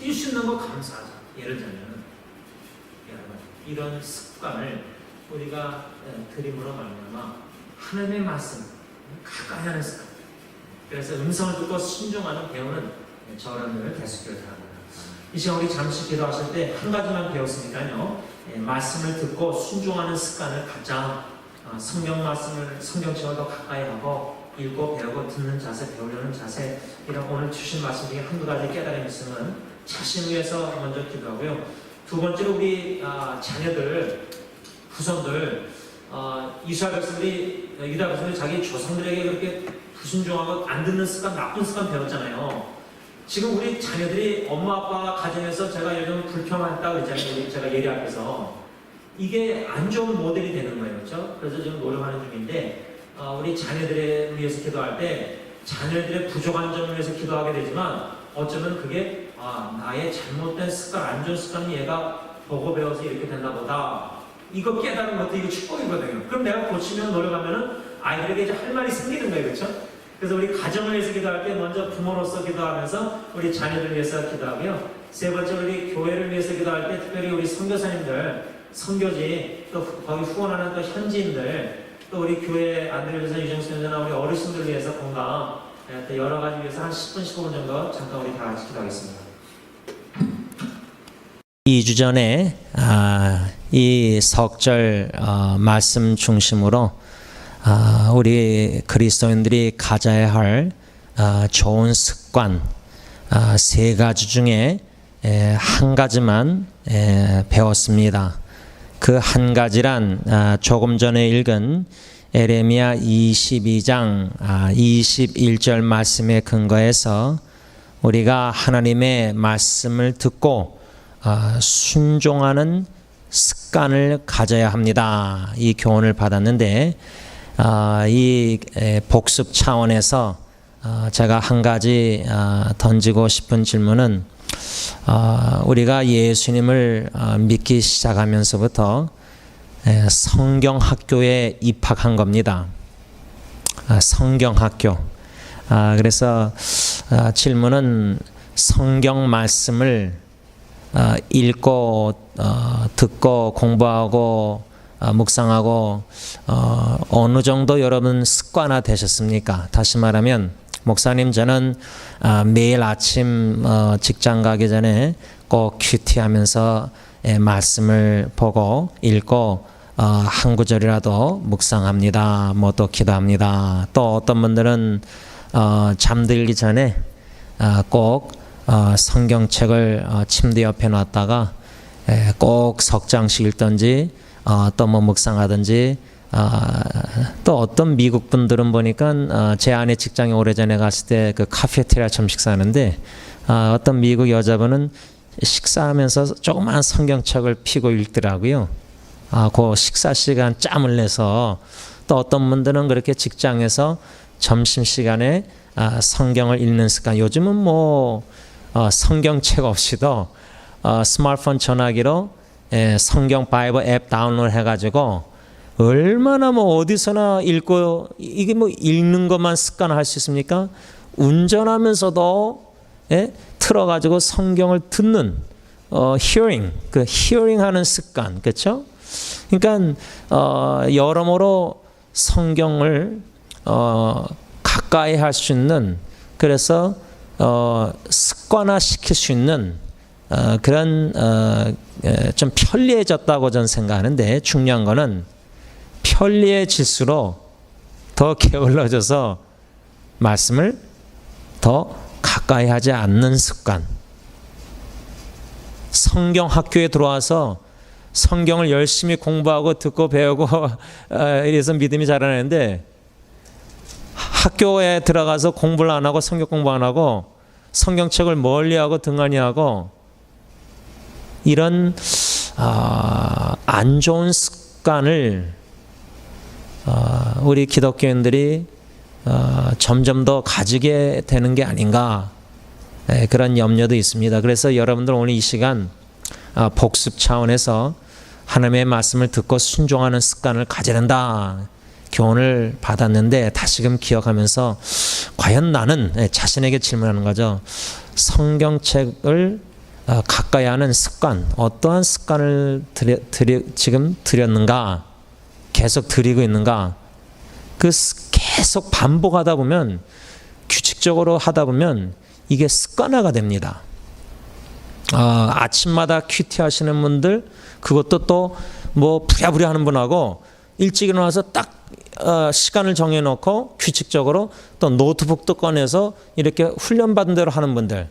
뛸 수 있는 거 감사하자. 예를 들면 여러분, 이런 습관을 우리가 드림으로 말미암아 하나님의 말씀 가까이 하는 습관, 그래서 음성을 듣고 순종하는 배우는 저런 늘 계속되어야 합니다. 이 시간 우리 잠시 기도하실 때 한 가지만 배웠으니까요, 말씀을 듣고 순종하는 습관을 갖자. 성경 말씀을 성경책을 더 가까이 하고 읽고 배우고 듣는 자세, 배우려는 자세, 이런 오늘 주신 말씀 중에 한두 가지 깨달음이 있으면 자신 위해서 먼저 기도하고요. 두 번째로 우리 자녀들, 후손들, 이스라엘 백성들이, 유다 백성들이 자기 조상들에게 그렇게 불순종하고 안 듣는 습관, 나쁜 습관 배웠잖아요. 지금 우리 자녀들이 엄마 아빠 가정에서 제가 요즘 불평했다고 그랬잖아요. 제가 예리 앞에서. 이게 안 좋은 모델이 되는 거예요. 그렇죠? 그래서 지금 노력하는 중인데, 우리 자녀들을 위해서 기도할 때 자녀들의 부족한 점을 위해서 기도하게 되지만, 어쩌면 그게 나의 잘못된 습관, 안 좋은 습관이 얘가 보고 배워서 이렇게 됐나 보다, 이거 깨달은 것도 이거 축복이거든요. 그럼 내가 고치면, 노력하면은 아이들에게 이제 할 말이 생기는 거예요. 그렇죠? 그래서 우리 가정을 위해서 기도할 때 먼저 부모로서 기도하면서 우리 자녀들 위해서 기도하고요. 세 번째, 우리 교회를 위해서 기도할 때 특별히 우리 선교사님들, 선교지, 또 거기 후원하는 또 현지인들, 또 우리 교회 안드레교사 유정선교사나 우리 어르신들 위해서 건강, 또 여러 가지 위해서 한 10분, 15분 정도 잠깐 우리 다 같이 기도하겠습니다. 2주 전에 이 석절 말씀 중심으로 우리 그리스도인들이 가져야 할 좋은 습관 세 가지 중에 한 가지만 배웠습니다. 그 한 가지란 조금 전에 읽은 에레미야 22장 21절 말씀에 근거해서 우리가 하나님의 말씀을 듣고 순종하는 습관을 가져야 합니다. 이 교훈을 받았는데 이 복습 차원에서 제가 한 가지 던지고 싶은 질문은 우리가 예수님을 믿기 시작하면서부터 성경학교에 입학한 겁니다. 성경학교. 그래서 질문은 성경 말씀을 읽고 듣고 공부하고 묵상하고 어느 정도 여러분 습관화 되셨습니까? 다시 말하면 목사님 저는 매일 아침 직장 가기 전에 꼭 큐티하면서 말씀을 보고 읽고 한 구절이라도 묵상합니다. 뭐 또 기도합니다. 또 어떤 분들은 잠들기 전에 꼭 성경책을 침대 옆에 놨다가 꼭 석장씩 읽든지 또 뭐 묵상하든지 또 어떤 미국 분들은 보니까 제 아내 직장에 오래전에 갔을 때 그 카페테리아 처음 식사하는데 어떤 미국 여자분은 식사하면서 조그만 성경책을 펴고 읽더라고요. 그 식사 시간 짬을 내서 또 어떤 분들은 그렇게 직장에서 점심시간에 성경을 읽는 습관. 요즘은 뭐 성경책 없이도 스마트폰 전화기로 성경 바이블 앱 다운로드 해가지고 얼마나 뭐 어디서나 읽고 이게 뭐 읽는 것만 습관화할 수 있습니까? 운전하면서도 틀어가지고 성경을 듣는 hearing 그 hearing 하는 습관 그렇죠? 그러니까 여러모로 성경을 가까이 할 수 있는 그래서 습관화 시킬 수 있는 그런 좀 편리해졌다고 저는 생각하는데 중요한 거는 편리해질수록 더 게을러져서 말씀을 더 가까이 하지 않는 습관. 성경 학교에 들어와서 성경을 열심히 공부하고 듣고 배우고 이래서 믿음이 자라나는데 학교에 들어가서 공부를 안 하고 성경 공부 안 하고 성경책을 멀리하고 등한히 하고 이런 안 좋은 습관을 우리 기독교인들이 점점 더 가지게 되는 게 아닌가 그런 염려도 있습니다. 그래서 여러분들 오늘 이 시간 복습 차원에서 하나님의 말씀을 듣고 순종하는 습관을 가져야 된다 교훈을 받았는데 다시금 기억하면서 과연 나는 자신에게 질문하는 거죠. 성경책을 가까이 하는 습관 어떠한 습관을 지금 들였는가 계속 드리고 있는가 그 계속 반복하다 보면 규칙적으로 하다 보면 이게 습관화가 됩니다. 아침마다 큐티 하시는 분들 그것도 또 뭐 부랴부랴 하는 분하고 일찍 일어나서 딱 시간을 정해놓고 규칙적으로 또 노트북도 꺼내서 이렇게 훈련받은 대로 하는 분들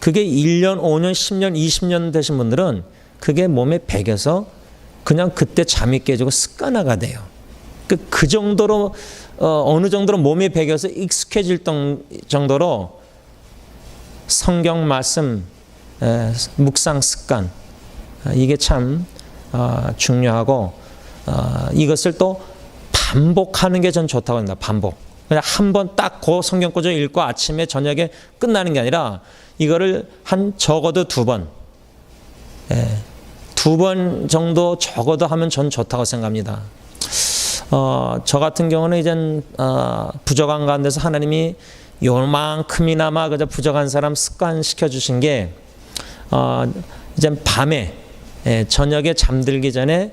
그게 1년, 5년, 10년, 20년 되신 분들은 그게 몸에 배겨서 그냥 그때 잠이 깨지고 습관화가 돼요. 그 정도로 어느 정도로 몸에 배겨서 익숙해질 정도로 성경 말씀 묵상 습관 이게 참 중요하고 이것을 또 반복하는 게 전 좋다고 합니다. 반복. 그냥 한 번 딱 그 성경 구절 읽고 아침에 저녁에 끝나는 게 아니라 이거를 한 적어도 두 번, 두 번 정도 적어도 하면 전 좋다고 생각합니다. 저 같은 경우는 이젠 부족한 가운데서 하나님이 요만큼이나마 그저 부족한 사람 습관시켜 주신 게 이젠 밤에 저녁에 잠들기 전에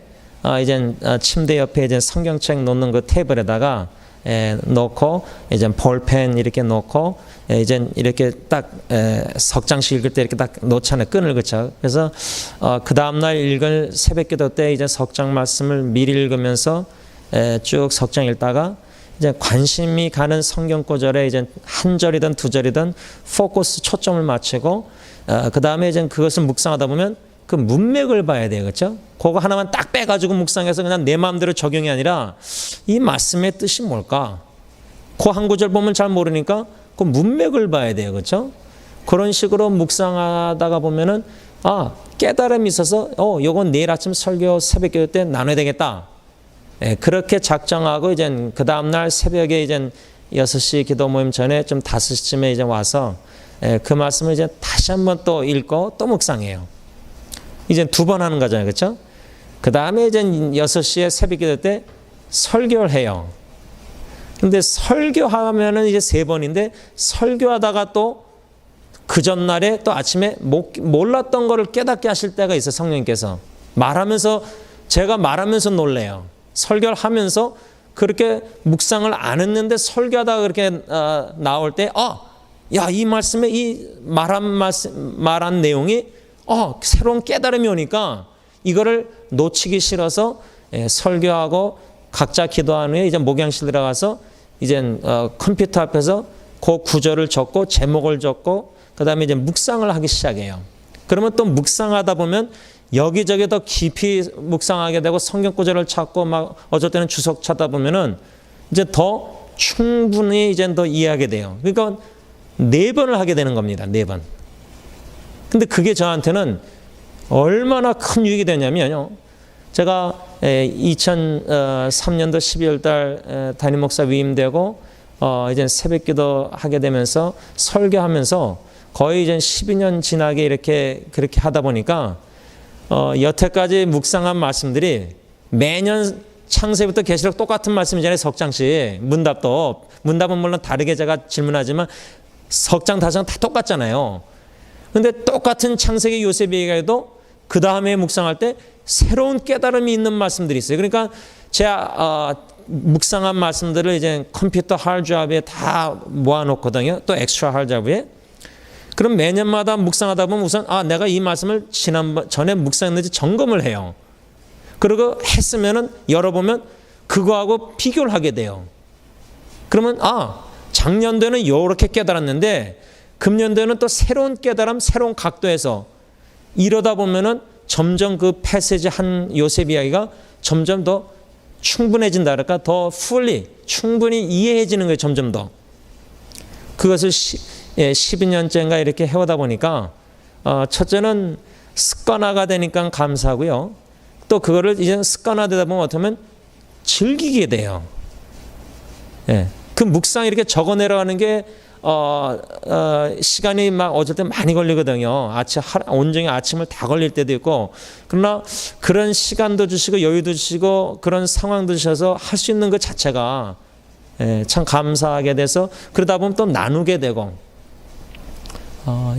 이젠 침대 옆에 이제 성경책 놓는 그 테이블에다가 놓고 이제 볼펜 이렇게 놓고 이제 이렇게 딱 석 장씩 읽을 때 이렇게 딱 놓잖아요. 끈을 그쳐. 그래서 그 다음 날 읽을 새벽기도 때 이제 석장 말씀을 미리 읽으면서 쭉 석장 읽다가 이제 관심이 가는 성경 구절에 이제 한 절이든 두 절이든 포커스 초점을 맞추고 그 다음에 이제 그것을 묵상하다 보면 그 문맥을 봐야 돼요, 그렇죠? 그거 하나만 딱 빼가지고 묵상해서 그냥 내 마음대로 적용이 아니라 이 말씀의 뜻이 뭘까? 그 한 구절 보면 잘 모르니까 그 문맥을 봐야 돼요, 그렇죠? 그런 식으로 묵상하다가 보면은 깨달음이 있어서 요건 내일 아침 설교 새벽기도 때 나눠야 되겠다. 그렇게 작정하고 이제 그 다음 날 새벽에 이제 6시 기도 모임 전에 좀 5시쯤에 이제 와서 그 말씀을 이제 다시 한번 또 읽고 또 묵상해요. 이제 2번 하는 거잖아요, 그렇죠? 그 다음에 이제 6시에 새벽기도 때 설교를 해요. 근데 설교하면은 이제 3번인데 설교하다가 또 그 전날에 또 아침에 몰랐던 거를 깨닫게 하실 때가 있어요. 성령님께서 제가 말하면서 놀래요. 설교를 하면서 그렇게 묵상을 안 했는데 설교하다가 그렇게 나올 때 야, 이 말씀에 이 말한 내용이 새로운 깨달음이 오니까 이거를 놓치기 싫어서 설교하고 각자 기도한 후에 이제 목양실 들어가서 이제 컴퓨터 앞에서 그 구절을 적고 제목을 적고 그 다음에 이제 묵상을 하기 시작해요. 그러면 또 묵상하다 보면 여기저기 더 깊이 묵상하게 되고 성경 구절을 찾고 막 어쩔 때는 주석 찾다 보면은 이제 더 충분히 이제 더 이해하게 돼요. 그러니까 4번을 하게 되는 겁니다. 4번. 근데 그게 저한테는 얼마나 큰 유익이 되냐면요. 제가 2003년도 12월 달 담임 목사 위임되고 이제 새벽기도 하게 되면서 설교하면서 거의 이제 12년 지나게 그렇게 하다 보니까 여태까지 묵상한 말씀들이 매년 창세부터 계시록 똑같은 말씀이잖아요. 석장씩 문답은 물론 다르게 제가 질문하지만 석장 다장 다 똑같잖아요. 근데 똑같은 창세기 요셉에게도 그 다음에 묵상할 때 새로운 깨달음이 있는 말씀들이 있어요. 그러니까 제가 묵상한 말씀들을 이제 컴퓨터 하드드라이브에 다 모아놓거든요. 또 엑스트라 하드드라이브에. 그럼 매년마다 묵상하다 보면 우선 내가 이 말씀을 전에 묵상했는지 점검을 해요. 그리고 했으면은 열어보면 그거하고 비교를 하게 돼요. 그러면 작년도에는 이렇게 깨달았는데 금년도에는 또 새로운 깨달음, 새로운 각도에서 이러다 보면은 점점 그 패시지 한 요셉 이야기가 점점 더 충분해진다 그럴까? 더 충분히 이해해지는 거예요. 점점 더. 그것을 12년째인가 이렇게 해오다 보니까 첫째는 습관화가 되니까 감사하고요. 또 그거를 이제 습관화되다 보면 어쩌면 즐기게 돼요. 그 묵상 이렇게 적어 내려가는 게 시간이 막 어쩔 때 많이 걸리거든요. 온종일 아침을 다 걸릴 때도 있고. 그러나 그런 시간도 주시고 여유도 주시고 그런 상황도 주셔서 할 수 있는 것 자체가 참 감사하게 돼서 그러다 보면 또 나누게 되고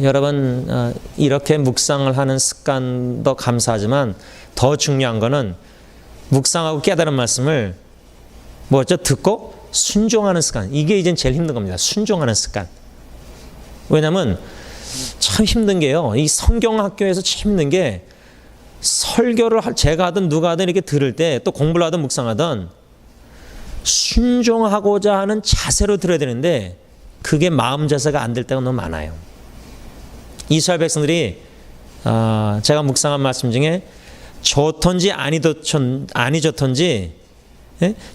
여러분 이렇게 묵상을 하는 습관도 감사하지만 더 중요한 거는 묵상하고 깨달은 말씀을 듣고 순종하는 습관. 이게 이제 제일 힘든 겁니다. 순종하는 습관. 왜냐하면 참 힘든 게요. 이 성경학교에서 참 힘든 게 설교를 제가 하든 누가 하든 이렇게 들을 때 또 공부를 하든 묵상하든 순종하고자 하는 자세로 들어야 되는데 그게 마음 자세가 안 될 때가 너무 많아요. 이스라엘 백성들이 제가 묵상한 말씀 중에 좋던지 아니 좋던지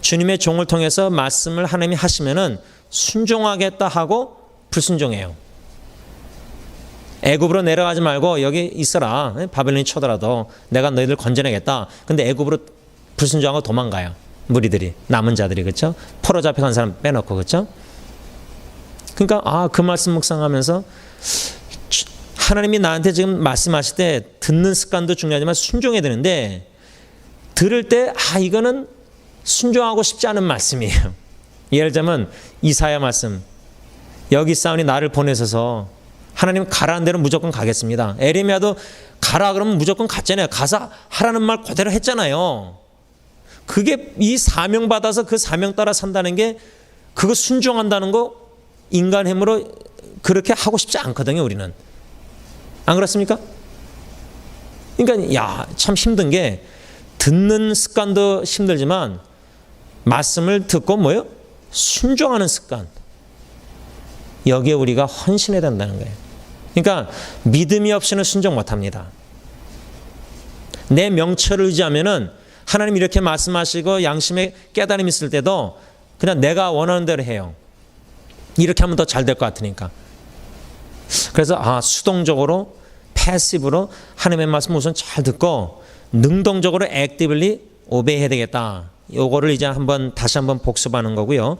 주님의 종을 통해서 말씀을 하나님이 하시면은 순종하겠다 하고 불순종해요. 애굽으로 내려가지 말고 여기 있어라. 바벨론이 쳐더라도 내가 너희들 건져내겠다. 근데 애굽으로 불순종하고 도망가요. 무리들이, 남은 자들이, 그렇죠? 포로 잡혀간 사람 빼놓고, 그렇죠? 그러니까 그 말씀 묵상하면서 하나님이 나한테 지금 말씀하실 때 듣는 습관도 중요하지만 순종해야 되는데 들을 때 이거는 순종하고 싶지 않은 말씀이에요. 예를 들자면 이사야 말씀. 여기 있사오니 나를 보내셔서 하나님 가라는 대로 무조건 가겠습니다. 에레미야도 가라 그러면 무조건 갔잖아요. 가서 하라는 말 그대로 했잖아요. 그게 이 사명 받아서 그 사명 따라 산다는 게 그거 순종한다는 거 인간 힘으로 그렇게 하고 싶지 않거든요. 우리는. 안 그렇습니까? 그러니까 참 힘든 게 듣는 습관도 힘들지만 말씀을 듣고 순종하는 습관. 여기에 우리가 헌신해야 된다는 거예요. 그러니까 믿음이 없이는 순종 못합니다. 내 명철을 의지하면은 하나님 이렇게 말씀하시고 양심에 깨달음이 있을 때도 그냥 내가 원하는 대로 해요. 이렇게 하면 더 잘 될 것 같으니까. 그래서 수동적으로 패시브로 하나님의 말씀 우선 잘 듣고 능동적으로 액티블리 오베이해야 되겠다. 요거를 이제 다시 한번 복습하는 거고요.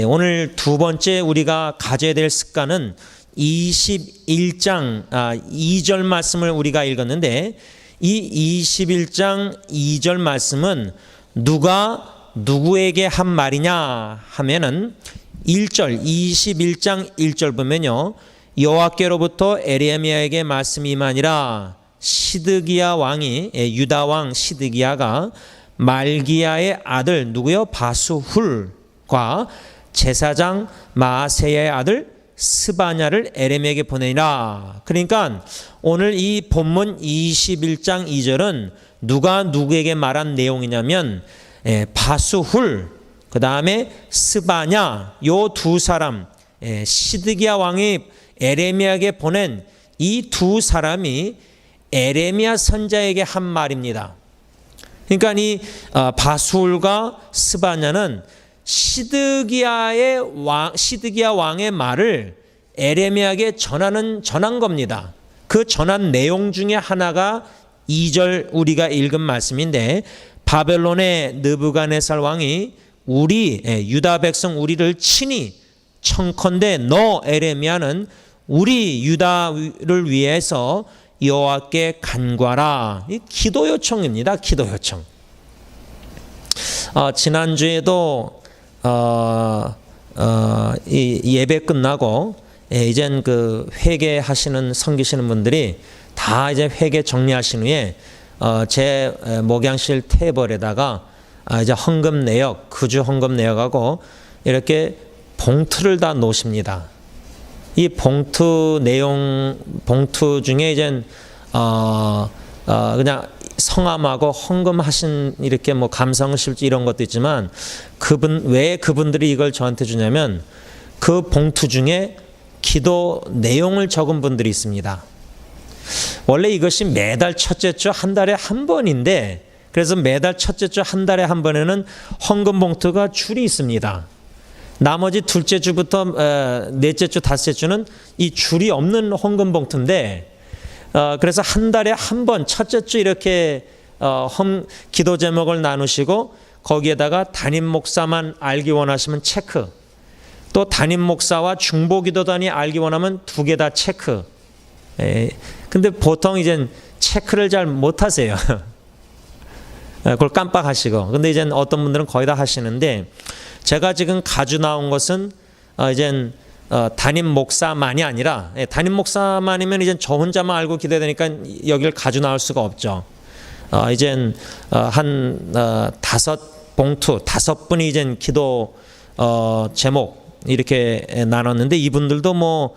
오늘 두 번째 우리가 가져야 될 습관은 21장 2절 말씀을 우리가 읽었는데 이 21장 2절 말씀은 누가 누구에게 한 말이냐 하면은 1절 21장 1절 보면요. 여호와께로부터 에레미야에게 말씀이 임하니라. 시드기야 왕이 유다 왕 시드기야가 말기야의 아들 누구요? 바수훌과 제사장 마세야의 아들 스바냐를 에레미야에게 보내니라. 그러니까 오늘 이 본문 21장 2절은 누가 누구에게 말한 내용이냐면 바수훌 그 다음에 스바냐 요 두 사람 시드기야 왕이 에레미야에게 보낸 이 두 사람이 에레미야 선자에게 한 말입니다. 그러니까 이 바수울과 스바냐는 시드기야 왕의 말을 에레미야에게 전한 겁니다. 그 전한 내용 중에 하나가 2절 우리가 읽은 말씀인데 바벨론의 느부갓네살 왕이 유다 백성 우리를 친히 청컨대 너 에레미야는 우리 유다를 위해서 여호와께 간구하라. 이 기도 요청입니다. 기도 요청. 지난주에도 이 예배 끝나고 이젠 그 회개하시는 섬기시는 분들이 다 이제 회개 정리하신 후에 제 목양실 테이블에다가 이제 헌금 내역, 구주 헌금 내역하고 이렇게 봉투를 다 놓으십니다. 이 봉투 중에 이제 그냥 성함하고 헌금하신 이렇게 뭐 감성실지 이런 것도 있지만 왜 그분들이 이걸 저한테 주냐면 그 봉투 중에 기도 내용을 적은 분들이 있습니다. 원래 이것이 매달 첫째 주 한 달에 한 번인데 그래서 매달 첫째 주 한 달에 한 번에는 헌금 봉투가 줄이 있습니다. 나머지 둘째 주부터 넷째 주, 다섯째 주는 이 줄이 없는 헌금 봉투인데 그래서 한 달에 한 번 첫째 주 이렇게 기도 제목을 나누시고 거기에다가 담임 목사만 알기 원하시면 체크, 또 담임 목사와 중보기도단이 알기 원하면 두 개 다 체크. 근데 보통 이제 체크를 잘 못하세요. 그걸 깜빡하시고. 근데 이제 어떤 분들은 거의 다 하시는데 제가 지금 가져 나온 것은 이제 담임 목사만이 아니라 담임 목사만이면 이제 저 혼자만 알고 기도해야 되니까 여기를 가져 나올 수가 없죠. 이제 한 5봉투 5분이 이제 기도 제목 이렇게 나눴는데 이분들도 뭐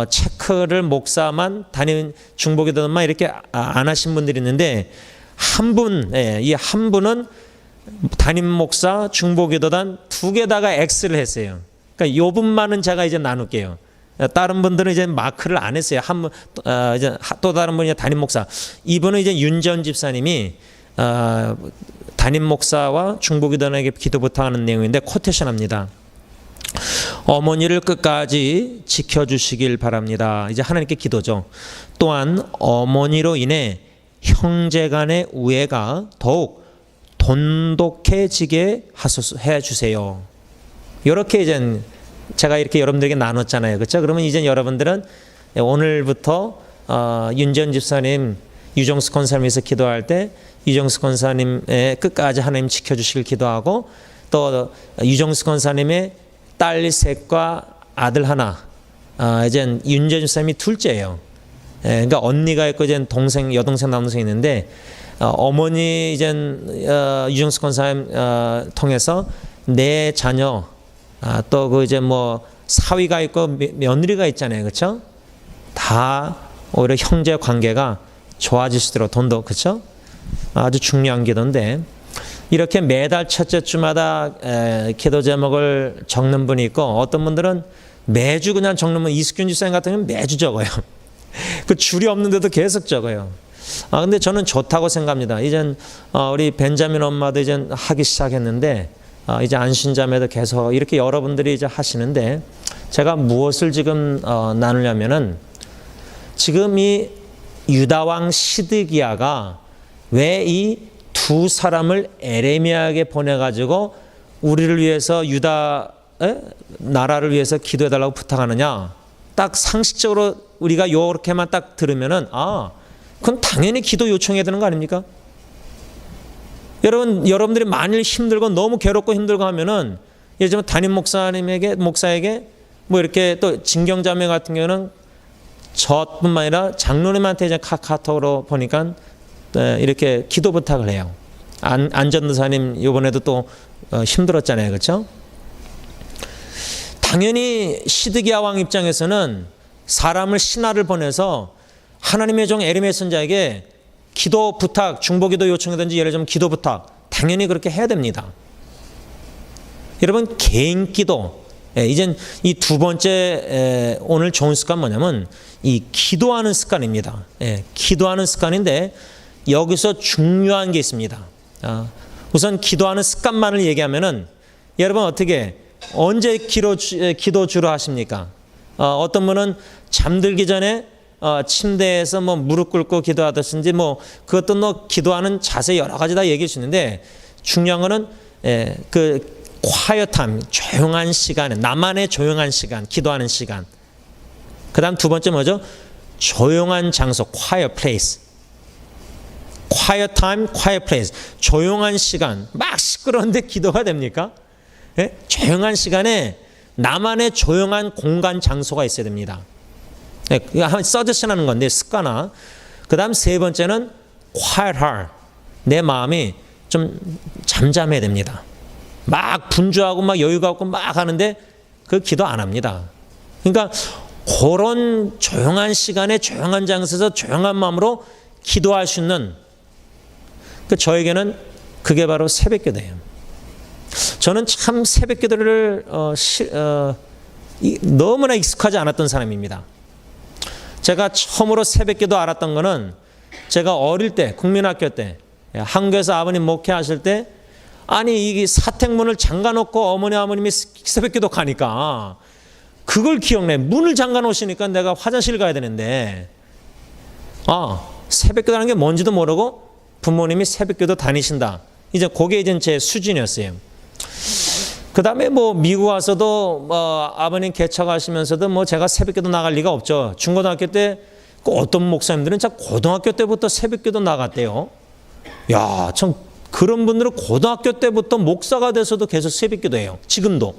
체크를 목사만 담임 중보기도만 이렇게 안 하신 분들이 있는데 이 한 분은 담임 목사 중보기도단 두 개다가 X를 했어요. 그러니까 요 분만은 제가 이제 나눌게요. 다른 분들은 이제 마크를 안 했어요. 이제 또 다른 분이 담임 목사. 이분은 이제 윤전 집사님이 담임 목사와 중보기도단에게 기도 부탁하는 내용인데 코테이션합니다. 어머니를 끝까지 지켜주시길 바랍니다. 이제 하나님께 기도죠. 또한 어머니로 인해 형제간의 우애가 더욱 돈독해지게 해주세요. 이렇게 이제 제가 이렇게 여러분들에게 나눴잖아요. 그렇죠? 그러면 이제 여러분들은 오늘부터 윤전 집사님, 유정수 권사님에서 기도할 때 유정수 권사님의 끝까지 하나님 지켜주시길 기도하고 또 유정수 권사님의 딸 셋과 아들 하나, 이제 윤전 집사님이 둘째예요. 그러니까 언니가 있고 이제 여동생, 남동생이 있는데 어머니 이제 유정수 권사님 통해서 내 자녀 또 그 이제 뭐 사위가 있고 며느리가 있잖아요, 그렇죠? 다 오히려 형제 관계가 좋아질 수 있도록 돈도 그렇죠? 아주 중요한 기도인데 이렇게 매달 첫째 주마다 기도 제목을 적는 분이 있고 어떤 분들은 매주 그냥 적는 분, 이숙균 집사님 같은 경우는 매주 적어요. 그 줄이 없는데도 계속 적어요. 근데 저는 좋다고 생각합니다. 이젠 우리 벤자민 엄마도 이제 하기 시작했는데 이제 안신자매도 계속 이렇게 여러분들이 이제 하시는데 제가 무엇을 지금 나누려면은 지금 이 유다왕 시드기야가 왜 이 두 사람을 에레미야에게 보내가지고 우리를 위해서 유다 나라를 위해서 기도해달라고 부탁하느냐? 딱 상식적으로 우리가 이렇게만 딱 들으면은 그건 당연히 기도 요청해야 되는 거 아닙니까? 여러분들이 만일 힘들고 너무 괴롭고 힘들고 하면은 예를 들면 담임 목사에게 뭐 이렇게 또 진경자매 같은 경우는 저뿐만 아니라 장로님한테 이제 카카오톡으로 보니까 이렇게 기도 부탁을 해요. 안전도사님 이번에도 또 힘들었잖아요, 그렇죠? 당연히 시드기야 왕 입장에서는 사람을 신하를 보내서 하나님의 종 에레미야 선지자에게 기도 부탁, 중보기도 요청이든지 예를 들면 기도 부탁 당연히 그렇게 해야 됩니다. 여러분 개인 기도, 이젠 이 두 번째 오늘 좋은 습관 뭐냐면 이 기도하는 습관입니다. 기도하는 습관인데 여기서 중요한 게 있습니다. 우선 기도하는 습관만을 얘기하면은 여러분 어떻게 언제 기도 주로 하십니까? 어떤 분은 잠들기 전에 침대에서 뭐 무릎 꿇고 기도하듯이 뭐 그것도 뭐 기도하는 자세 여러 가지 다 얘기할 수 있는데 중요한 거는 그 quiet time, 조용한 시간에 나만의 조용한 시간, 기도하는 시간. 그다음 두 번째 뭐죠? 조용한 장소, quiet place. quiet time, quiet place. 조용한 시간. 막 시끄러운데 기도가 됩니까? 조용한 시간에 나만의 조용한 공간 장소가 있어야 됩니다. 한번 서제션하는 건데 습관화. 그 다음 세 번째는 quiet heart. 내 마음이 좀 잠잠해야 됩니다. 막 분주하고 막 여유가 없고 막 하는데 그 기도 안 합니다. 그러니까 그런 조용한 시간에 조용한 장소에서 조용한 마음으로 기도할 수 있는 저에게는 그게 바로 새벽기도예요. 저는 참 새벽기도를 너무나 익숙하지 않았던 사람입니다. 제가 처음으로 새벽기도 알았던 거는 제가 어릴 때 국민학교 때 한국에서 아버님 목회하실 때 아니 이 사택문을 잠가놓고 어머니 아버님이 새벽기도 가니까 그걸 기억내. 문을 잠가놓으시니까 내가 화장실 가야 되는데 새벽기도라는 게 뭔지도 모르고 부모님이 새벽기도 다니신다. 이제 그게 이제 제 수준이었어요. 그 다음에 뭐 미국 와서도 아버님 개척하시면서도 뭐 제가 새벽기도 나갈 리가 없죠. 중고등학교 때 어떤 목사님들은 진짜 고등학교 때부터 새벽기도 나갔대요. 야, 참 그런 분들은 고등학교 때부터 목사가 돼서도 계속 새벽기도해요. 지금도.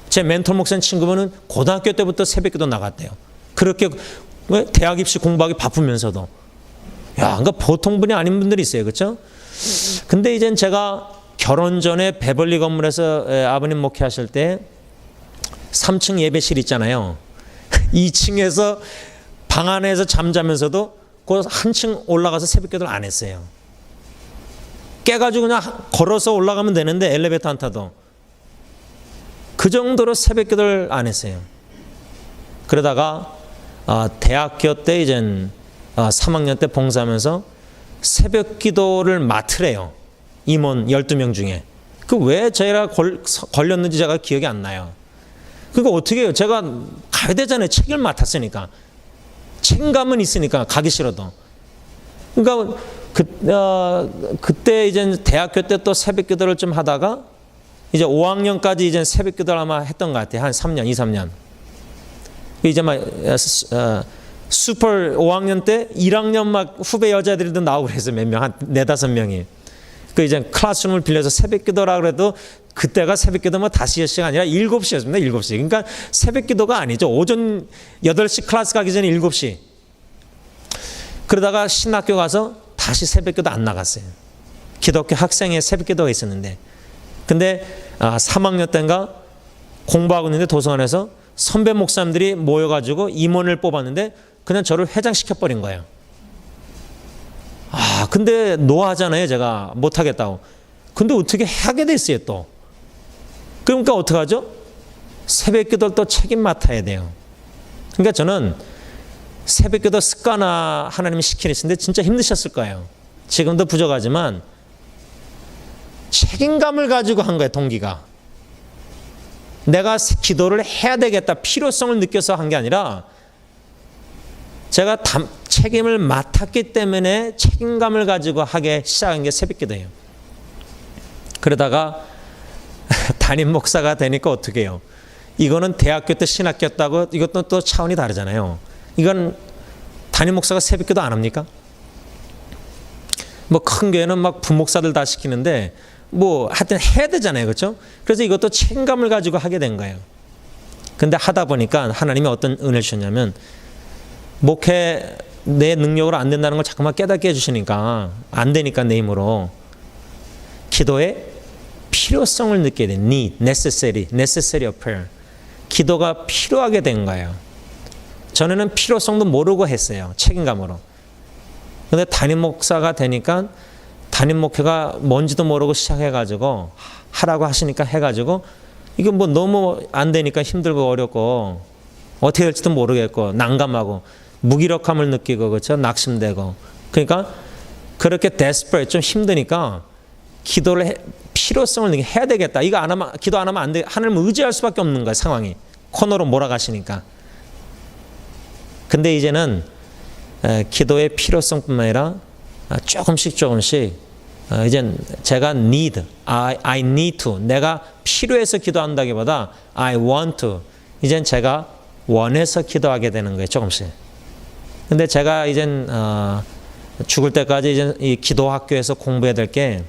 제 멘토 목사님 친구분은 고등학교 때부터 새벽기도 나갔대요. 그렇게 대학 입시 공부하기 바쁘면서도. 야, 그러니까 보통 분이 아닌 분들이 있어요. 그렇죠? 근데 이젠 제가 결혼 전에 베벌리 건물에서 아버님 목회하실 때 3층 예배실 있잖아요. 2층에서 방 안에서 잠자면서도 그 한층 올라가서 새벽기도를 안 했어요. 깨가지고 그냥 걸어서 올라가면 되는데 엘리베이터 안 타도 그 정도로 새벽기도를 안 했어요. 그러다가 대학교 때 이젠 3학년 때 봉사하면서 새벽기도를 맡으래요. 임원 12명 중에. 그 왜 제가 걸렸는지 제가 기억이 안 나요. 그러니까 어떻게 해요? 제가 가야 되잖아요. 책을 맡았으니까. 책임감은 있으니까 가기 싫어도. 그러니까 그때 이제 대학교 때 또 새벽기도를 좀 하다가 이제 5학년까지 이제 새벽기도를 아마 했던 것 같아요. 한 3년, 2, 3년. 이제 막 슈퍼 5학년 때 1학년 막 후배 여자들도 나오고 그랬어요. 몇 명, 한 4, 5명이. 그 이제 클래스룸을 빌려서 새벽기도라 그래도 그때가 새벽기도 뭐 5시가 아니라 7시였습니다. 7시. 그러니까 새벽기도가 아니죠. 오전 8시 클래스 가기 전에 7시. 그러다가 신학교 가서 다시 새벽기도 안 나갔어요. 기독교 학생의 새벽기도가 있었는데. 근데 3학년 때인가 공부하고 있는데 도서관에서 선배 목사님들이 모여가지고 임원을 뽑았는데 그냥 저를 회장시켜버린 거예요. 근데 노하잖아요. 제가 못하겠다고. 근데 어떻게 하게 됐어요 또. 그러니까 어떡하죠? 새벽 기도를 또 책임 맡아야 돼요. 그러니까 저는 새벽 기도 습관화 하나님이 시키시는데 진짜 힘드셨을 거예요. 지금도 부족하지만 책임감을 가지고 한 거예요. 동기가. 내가 기도를 해야 되겠다 필요성을 느껴서 한 게 아니라 제가 책임을 맡았기 때문에 책임감을 가지고 하게 시작한 게 새벽 기도예요. 그러다가 담임 목사가 되니까 어떻게 해요? 이거는 대학교 때 신학교였다고 이것도 또 차원이 다르잖아요. 이건 담임 목사가 새벽 기도 안 합니까? 뭐 큰 교회는 막 부목사들 다 시키는데 뭐 하여튼 해야 되잖아요. 그렇죠? 그래서 이것도 책임감을 가지고 하게 된 거예요. 근데 하다 보니까 하나님이 어떤 은혜를 주셨냐면 목회 내 능력으로 안 된다는 걸 자꾸만 깨닫게 해주시니까 안 되니까 내 힘으로 기도의 필요성을 느끼게 된 need, necessary of prayer. 기도가 필요하게 된 거예요. 전에는 필요성도 모르고 했어요. 책임감으로. 근데 담임 목사가 되니까 담임 목회가 뭔지도 모르고 시작해가지고 하라고 하시니까 해가지고 이거 뭐 너무 안 되니까 힘들고 어렵고 어떻게 될지도 모르겠고 난감하고 무기력함을 느끼고 그렇죠? 낙심되고 그러니까 그렇게 desperate 좀 힘드니까 기도를 필요성을 느끼게 해야 되겠다. 이거 안 하면 기도 안 하면 안 돼. 하나님을 의지할 수밖에 없는 거야 상황이 코너로 몰아가시니까. 근데 이제는 기도의 필요성뿐만 아니라 조금씩 이젠 제가 need, I need to 내가 필요해서 기도한다기보다 I want to 이젠 제가 원해서 기도하게 되는 거예요. 조금씩. 근데 제가 이젠 죽을 때까지 이제 이 기도 학교에서 공부해야 될 게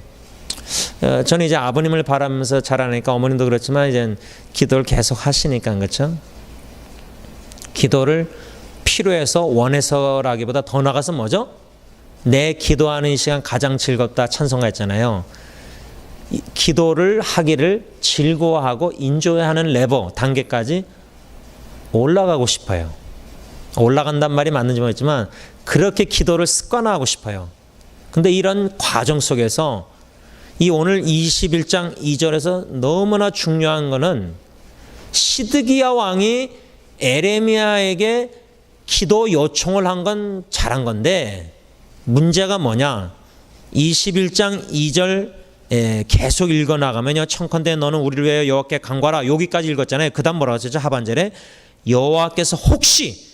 저는 이제 아버님을 바라면서 자라니까 어머님도 그렇지만 이제 기도를 계속 하시니까 그렇죠. 기도를 필요해서 원해서라기보다 더 나가서 뭐죠? 내 기도하는 이 시간 가장 즐겁다 찬송했잖아요. 기도를 하기를 즐거워하고 인조해하는 레벨 단계까지 올라가고 싶어요. 올라간단 말이 맞는지 모르겠지만 그렇게 기도를 습관화하고 싶어요. 근데 이런 과정 속에서 이 오늘 21장 2절에서 너무나 중요한 거는 시드기야 왕이 에레미야에게 기도 요청을 한 건 잘한 건데 문제가 뭐냐? 21장 2절 계속 읽어나가면요. 청컨대 너는 우리를 위하여 여호와께 간구하라. 여기까지 읽었잖아요. 그 다음 뭐라고 하셨죠? 하반절에 여호와께서 혹시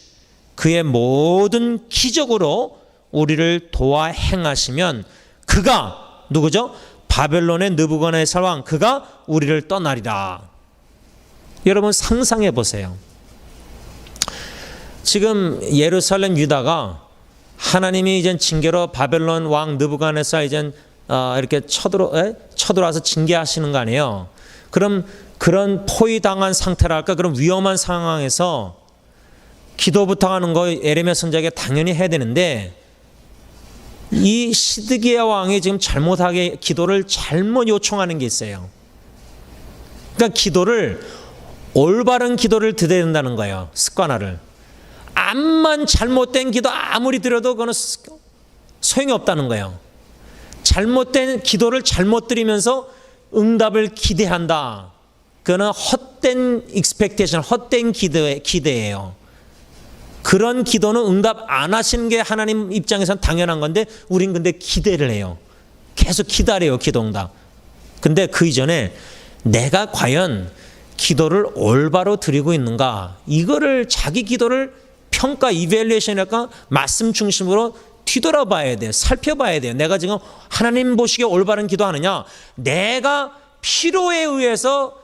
그의 모든 기적으로 우리를 도와 행하시면 그가 누구죠? 바벨론의 느부갓네살 왕 그가 우리를 떠나리라. 여러분 상상해 보세요. 지금 예루살렘 유다가 하나님이 이제 징계로 바벨론 왕 느부갓네살 이제 이렇게 쳐들어와서 징계하시는 거 아니에요. 그럼 그런 포위당한 상태랄까 그런 위험한 상황에서 기도 부탁하는 거 에레미야 선지자에게 당연히 해야 되는데 이 시드기야 왕이 지금 잘못하게 기도를 잘못 요청하는 게 있어요. 그러니까 올바른 기도를 드려야 된다는 거예요. 습관화를. 암만 잘못된 기도 아무리 드려도 그거는 소용이 없다는 거예요. 잘못된 기도를 잘못 드리면서 응답을 기대한다. 그거는 헛된 expectation, 헛된 기대예요. 그런 기도는 응답 안 하시는 게 하나님 입장에서는 당연한 건데 우린 근데 기대를 해요. 계속 기다려요. 기도 응답. 근데 그 이전에 내가 과연 기도를 올바로 드리고 있는가 이거를 자기 기도를 평가 이밸리에이션이랄까 말씀 중심으로 뒤돌아봐야 돼요. 살펴봐야 돼요. 내가 지금 하나님 보시기에 올바른 기도하느냐 내가 필요에 의해서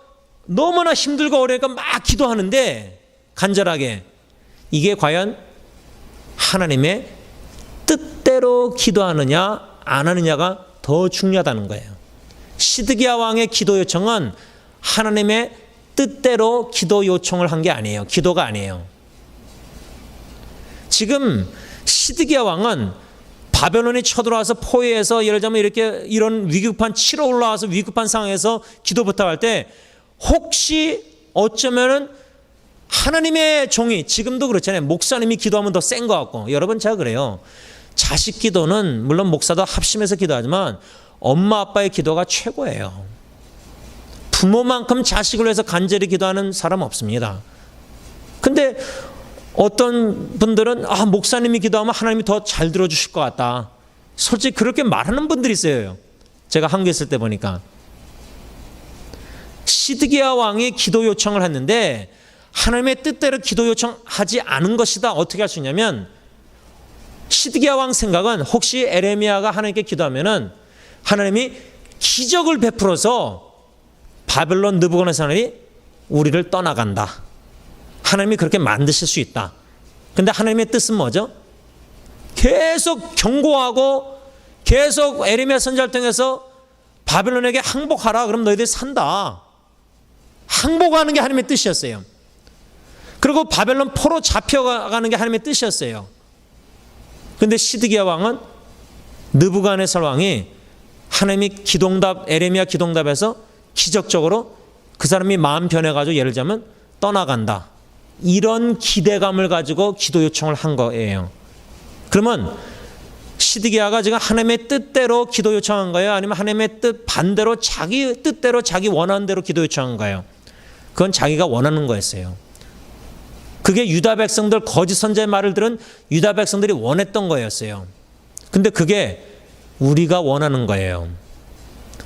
너무나 힘들고 어려우니까 막 기도하는데 간절하게 이게 과연 하나님의 뜻대로 기도하느냐 안 하느냐가 더 중요하다는 거예요. 시드기야 왕의 기도 요청은 하나님의 뜻대로 기도 요청을 한 게 아니에요. 기도가 아니에요. 지금 시드기야 왕은 바벨론이 쳐들어와서 포위해서 예를 들자면 이런 위급한 치러 올라와서 위급한 상황에서 기도 부탁할 때 혹시 어쩌면은 하나님의 종이 지금도 그렇잖아요. 목사님이 기도하면 더 센 것 같고 여러분 제가 그래요. 자식 기도는 물론 목사도 합심해서 기도하지만 엄마 아빠의 기도가 최고예요. 부모만큼 자식을 위해서 간절히 기도하는 사람 없습니다. 근데 어떤 분들은 목사님이 기도하면 하나님이 더 잘 들어주실 것 같다. 솔직히 그렇게 말하는 분들이 있어요. 제가 한국에 있을 때 보니까. 시드기야 왕이 기도 요청을 했는데 하나님의 뜻대로 기도 요청하지 않은 것이다. 어떻게 할 수 있냐면 시드기야 왕 생각은 혹시 에레미야가 하나님께 기도하면은 하나님이 기적을 베풀어서 바벨론 느부갓네살이 우리를 떠나간다. 하나님이 그렇게 만드실 수 있다. 근데 하나님의 뜻은 뭐죠? 계속 경고하고 계속 에레미야 선지자를 통해서 바벨론에게 항복하라. 그럼 너희들이 산다. 항복하는 게 하나님의 뜻이었어요. 그리고 바벨론 포로 잡혀가는 게 하나님의 뜻이었어요. 근데 시드기야 왕은 느부갓네살 왕이 하나님이 기도응답, 에레미야 기도응답에서 기적적으로 그 사람이 마음 변해가지고 예를 들자면 떠나간다. 이런 기대감을 가지고 기도 요청을 한 거예요. 그러면 시드기야가 지금 하나님의 뜻대로 기도 요청한 거예요? 아니면 하나님의 뜻 반대로 자기 뜻대로 자기 원하는 대로 기도 요청한 거예요? 그건 자기가 원하는 거였어요. 그게 유다 백성들 거짓 선지자의 말을 들은 유다 백성들이 원했던 거였어요. 근데 그게 우리가 원하는 거예요.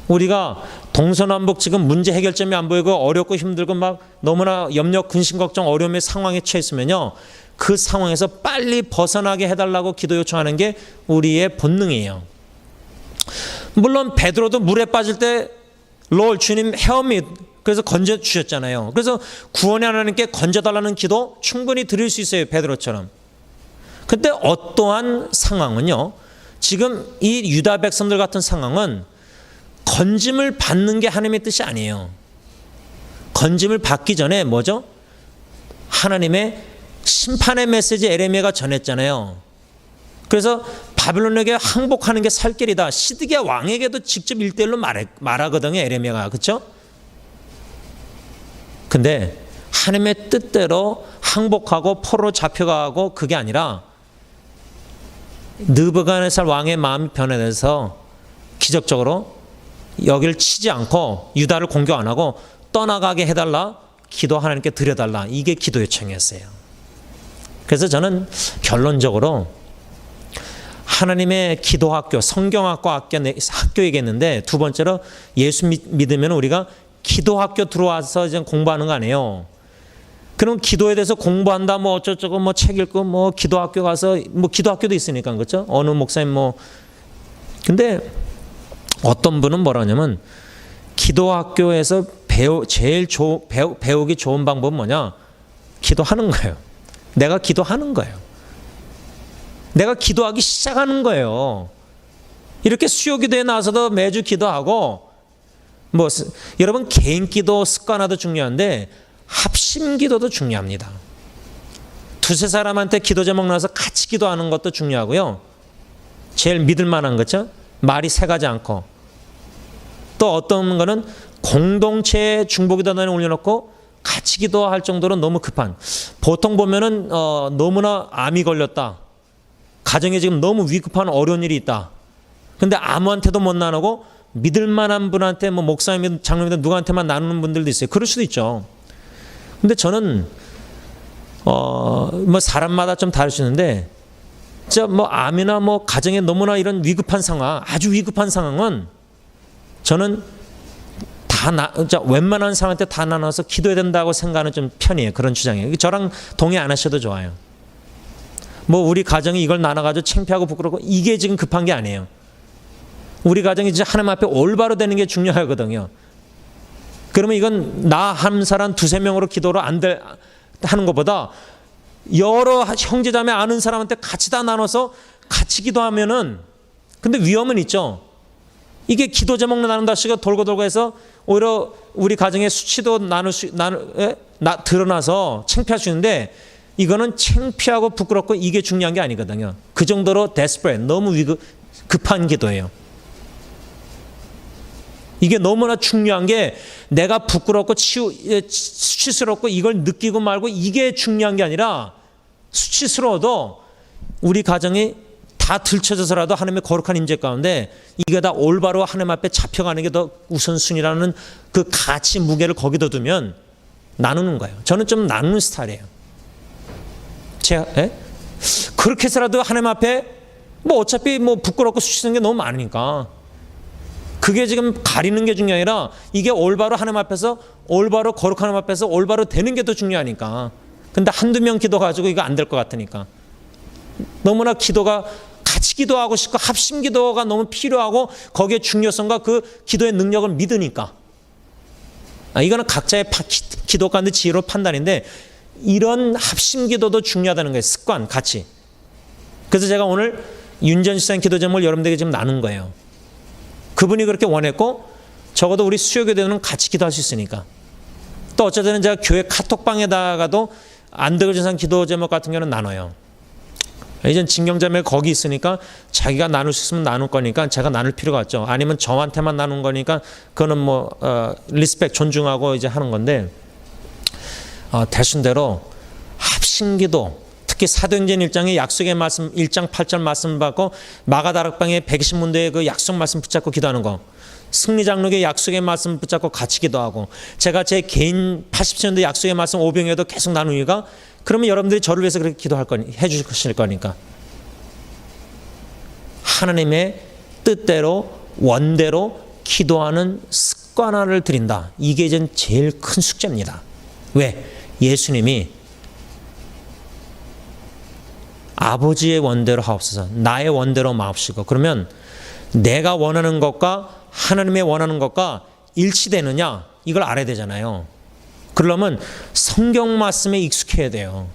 우리가 동서남북 지금 문제 해결점이 안 보이고 어렵고 힘들고 막 너무나 염려, 근심, 걱정, 어려움의 상황에 처했으면요. 그 상황에서 빨리 벗어나게 해달라고 기도 요청하는 게 우리의 본능이에요. 물론 베드로도 물에 빠질 때 Lord, 주님 help me. 그래서 건져 주셨잖아요. 그래서 구원의 하나님께 건져달라는 기도 충분히 드릴 수 있어요. 베드로처럼. 근데 어떠한 상황은요. 지금 이 유다 백성들 같은 상황은 건짐을 받는 게 하나님의 뜻이 아니에요. 건짐을 받기 전에 뭐죠? 하나님의 심판의 메시지 에레미야가 전했잖아요. 그래서 바벨론에게 항복하는 게 살 길이다. 시드기야 왕에게도 직접 1대1로 말하거든요. 에레미야가. 그렇죠? 근데 하나님의 뜻대로 항복하고 포로로 잡혀가고 그게 아니라 느부갓네살 왕의 마음이 변해서 기적적으로 여기를 치지 않고 유다를 공격 안 하고 떠나가게 해달라. 기도 하나님께 드려달라. 이게 기도 요청이었어요. 그래서 저는 결론적으로 하나님의 기도학교, 성경학과 학교 얘기했는데 두 번째로 예수 믿으면 우리가 기도학교 들어와서 이제 공부하는 거 아니에요. 그럼 기도에 대해서 공부한다, 뭐 어쩌고저쩌고, 뭐 책 읽고, 뭐 기도학교 가서, 뭐 기도학교도 있으니까, 그렇죠? 어느 목사님 뭐. 근데 어떤 분은 뭐라 하냐면, 기도학교에서 배우기 좋은 방법은 뭐냐? 기도하는 거예요. 내가 기도하는 거예요. 내가 기도하기 시작하는 거예요. 이렇게 수요기도에 나와서도 매주 기도하고, 뭐 여러분 개인 기도 습관화도 중요한데 합심 기도도 중요합니다. 두세 사람한테 기도 제목 나와서 같이 기도하는 것도 중요하고요. 제일 믿을 만한 거죠. 말이 새가지 않고. 또 어떤 거는 공동체에 중보기도단에 올려놓고 같이 기도할 정도로 너무 급한. 보통 보면은 너무나 암이 걸렸다. 가정에 지금 너무 위급한 어려운 일이 있다. 근데 아무한테도 못 나누고 믿을 만한 분한테 뭐 목사님이든 장로님이든 누구한테만 나누는 분들도 있어요. 그럴 수도 있죠. 근데 저는 뭐 사람마다 좀 다를 수 있는데 진짜 뭐 암이나 뭐 가정에 너무나 이런 위급한 상황, 아주 위급한 상황은 저는 웬만한 사람한테 다 나눠서 기도해야 된다고 생각하는 좀 편이에요. 그런 주장이에요. 저랑 동의 안 하셔도 좋아요. 뭐 우리 가정이 이걸 나눠가지고 창피하고 부끄럽고 이게 지금 급한 게 아니에요. 우리 가정이 진짜 하나님 앞에 올바로 되는 게 중요하거든요. 그러면 이건 나 한 사람 두세 명으로 기도를 하는 것보다 여러 형제자매 아는 사람한테 같이 다 나눠서 같이 기도하면은 근데 위험은 있죠. 이게 기도 제목 나눈다 시가 돌고 해서 오히려 우리 가정의 수치도 드러나서 창피할 수 있는데 이거는 창피하고 부끄럽고 이게 중요한 게 아니거든요. 그 정도로 desperate, 너무 급한 기도예요. 이게 너무나 중요한 게 내가 부끄럽고 수치스럽고 이걸 느끼고 말고 이게 중요한 게 아니라 수치스러워도 우리 가정이 다 들춰져서라도 하나님의 거룩한 임재 가운데 이게 다 올바로 하나님 앞에 잡혀가는 게 더 우선순위라는 그 가치 무게를 거기다 두면 나누는 거예요. 저는 좀 나누는 스타일이에요. 그렇게 해서라도 하나님 앞에 뭐 어차피 뭐 부끄럽고 수치스러운 게 너무 많으니까 그게 지금 가리는 게 중요한 게 아니라 이게 올바로 하나님 앞에서 올바로 거룩한 하나님 앞에서 올바로 되는 게 더 중요하니까. 근데 한두 명 기도 가지고 이거 안 될 것 같으니까 너무나 기도가 같이 기도하고 싶고 합심 기도가 너무 필요하고 거기에 중요성과 그 기도의 능력을 믿으니까 이거는 각자의 기도 가운데 지혜로 판단인데 이런 합심 기도도 중요하다는 거예요. 습관, 가치. 그래서 제가 오늘 윤전 시장 기도 제목을 여러분들에게 지금 나눈 거예요. 그분이 그렇게 원했고 적어도 우리 수요교대는 같이 기도할 수 있으니까. 또 어쨌든 제가 교회 카톡방에다가도 안드걸진상 기도 제목 같은 경우는 나눠요. 이젠 진경자매 거기 있으니까 자기가 나눌 수 있으면 나눌 거니까 제가 나눌 필요가 없죠. 아니면 저한테만 나눈 거니까 그거는 뭐 리스펙 존중하고 이제 하는 건데 대순대로 합심기도 특히 사도행전 1장의 약속의 말씀 1장 8절 말씀 받고 마가다락방의 120문대의 그 약속 말씀 붙잡고 기도하는 거 승리장로의 약속의 말씀 붙잡고 같이 기도하고 제가 제 개인 80년대 약속의 말씀 오병에도 계속 나누니까 그러면 여러분들이 저를 위해서 그렇게 기도할 거니 해주실 거니까 하나님의 뜻대로 원대로 기도하는 습관화를 드린다. 이게 이제 제일 큰 숙제입니다. 왜? 예수님이 아버지의 원대로 하옵소서 나의 원대로 마옵시고 그러면 내가 원하는 것과 하나님의 원하는 것과 일치되느냐 이걸 알아야 되잖아요. 그러려면 성경 말씀에 익숙해야 돼요.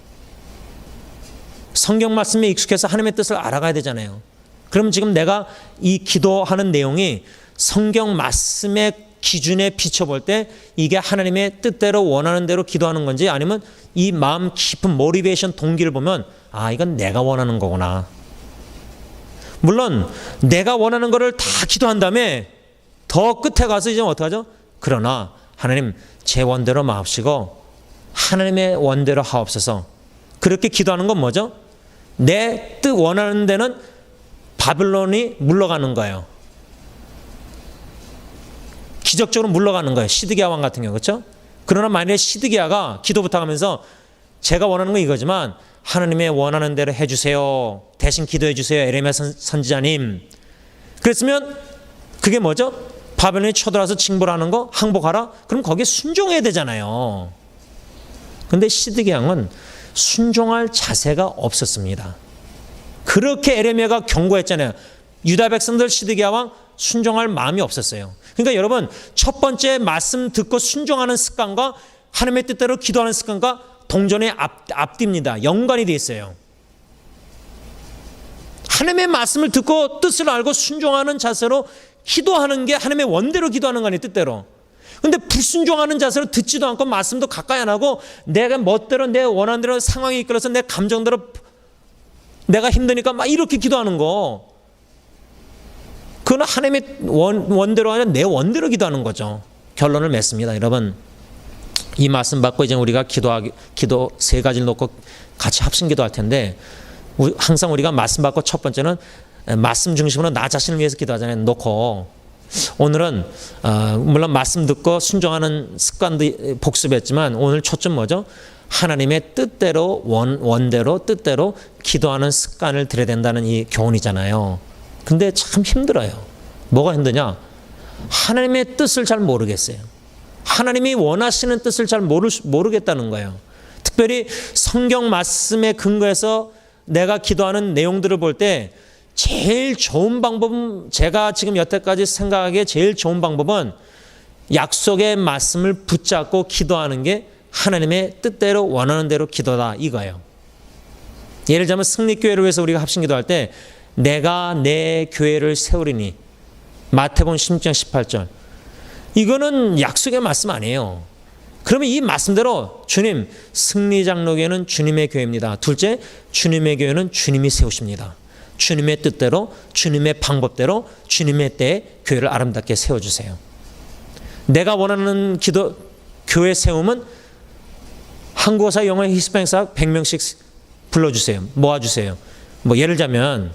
성경 말씀에 익숙해서 하나님의 뜻을 알아가야 되잖아요. 그럼 지금 내가 이 기도하는 내용이 성경 말씀의 기준에 비춰볼 때 이게 하나님의 뜻대로 원하는 대로 기도하는 건지 아니면 이 마음 깊은 모티베이션 동기를 보면 이건 내가 원하는 거구나. 물론 내가 원하는 거를 다 기도한 다음에 더 끝에 가서 이제 어떡하죠? 그러나 하나님 제 원대로 마옵시고 하나님의 원대로 하옵소서. 그렇게 기도하는 건 뭐죠? 내 뜻 원하는 데는 바벨론이 물러가는 거예요. 기적적으로 물러가는 거예요. 시드기야 왕 같은 경우 그렇죠? 그러나 만약에 시드기야가 기도 부탁하면서 제가 원하는 건 이거지만 하나님의 원하는 대로 해주세요. 대신 기도해 주세요. 에레미야 선지자님. 그랬으면 그게 뭐죠? 바벨론이 쳐들어와서 징벌하는 거 항복하라? 그럼 거기에 순종해야 되잖아요. 근데 시드기야 왕은 순종할 자세가 없었습니다. 그렇게 에레미야가 경고했잖아요. 유다 백성들 시드기야 왕 순종할 마음이 없었어요. 그러니까 여러분 첫 번째 말씀 듣고 순종하는 습관과 하나님의 뜻대로 기도하는 습관과 동전의 앞뒤입니다. 연관이 되어 있어요. 하나님의 말씀을 듣고 뜻을 알고 순종하는 자세로 기도하는 게 하나님의 원대로 기도하는 거 아니에요. 뜻대로. 근데 불순종하는 자세로 듣지도 않고 말씀도 가까이 안 하고 내가 멋대로 내 원하는 대로 상황이 이끌어서 내 감정대로 내가 힘드니까 막 이렇게 기도하는 거 그건 하나님의 원대로 아니라 내 원대로 기도하는 거죠. 결론을 맺습니다. 여러분 이 말씀 받고 이제 우리가 기도 세 가지를 놓고 같이 합심 기도할 텐데 항상 우리가 말씀 받고 첫 번째는 말씀 중심으로 나 자신을 위해서 기도하잖아요. 놓고 오늘은 물론 말씀 듣고 순종하는 습관도 복습했지만 오늘 초점 뭐죠? 하나님의 뜻대로 원대로 뜻대로 기도하는 습관을 들여야 된다는 이 교훈이잖아요. 근데 참 힘들어요. 뭐가 힘드냐? 하나님의 뜻을 잘 모르겠어요. 하나님이 원하시는 뜻을 잘 모르겠다는 거예요. 특별히 성경 말씀에 근거해서 내가 기도하는 내용들을 볼 때 제일 좋은 방법은 제가 지금 여태까지 생각하기에 제일 좋은 방법은 약속의 말씀을 붙잡고 기도하는 게 하나님의 뜻대로 원하는 대로 기도다 이거예요. 예를 들자면 승리교회를 위해서 우리가 합심기도할 때 내가 내 교회를 세우리니 마태복음 16장 18절 이거는 약속의 말씀 아니에요. 그러면 이 말씀대로 주님 승리장로교회는 주님의 교회입니다. 둘째 주님의 교회는 주님이 세우십니다. 주님의 뜻대로 주님의 방법대로 주님의 때에 교회를 아름답게 세워주세요. 내가 원하는 교회 세움은 한국어사 영어 히스패닉사 100명씩 불러주세요. 모아주세요. 뭐 예를 들자면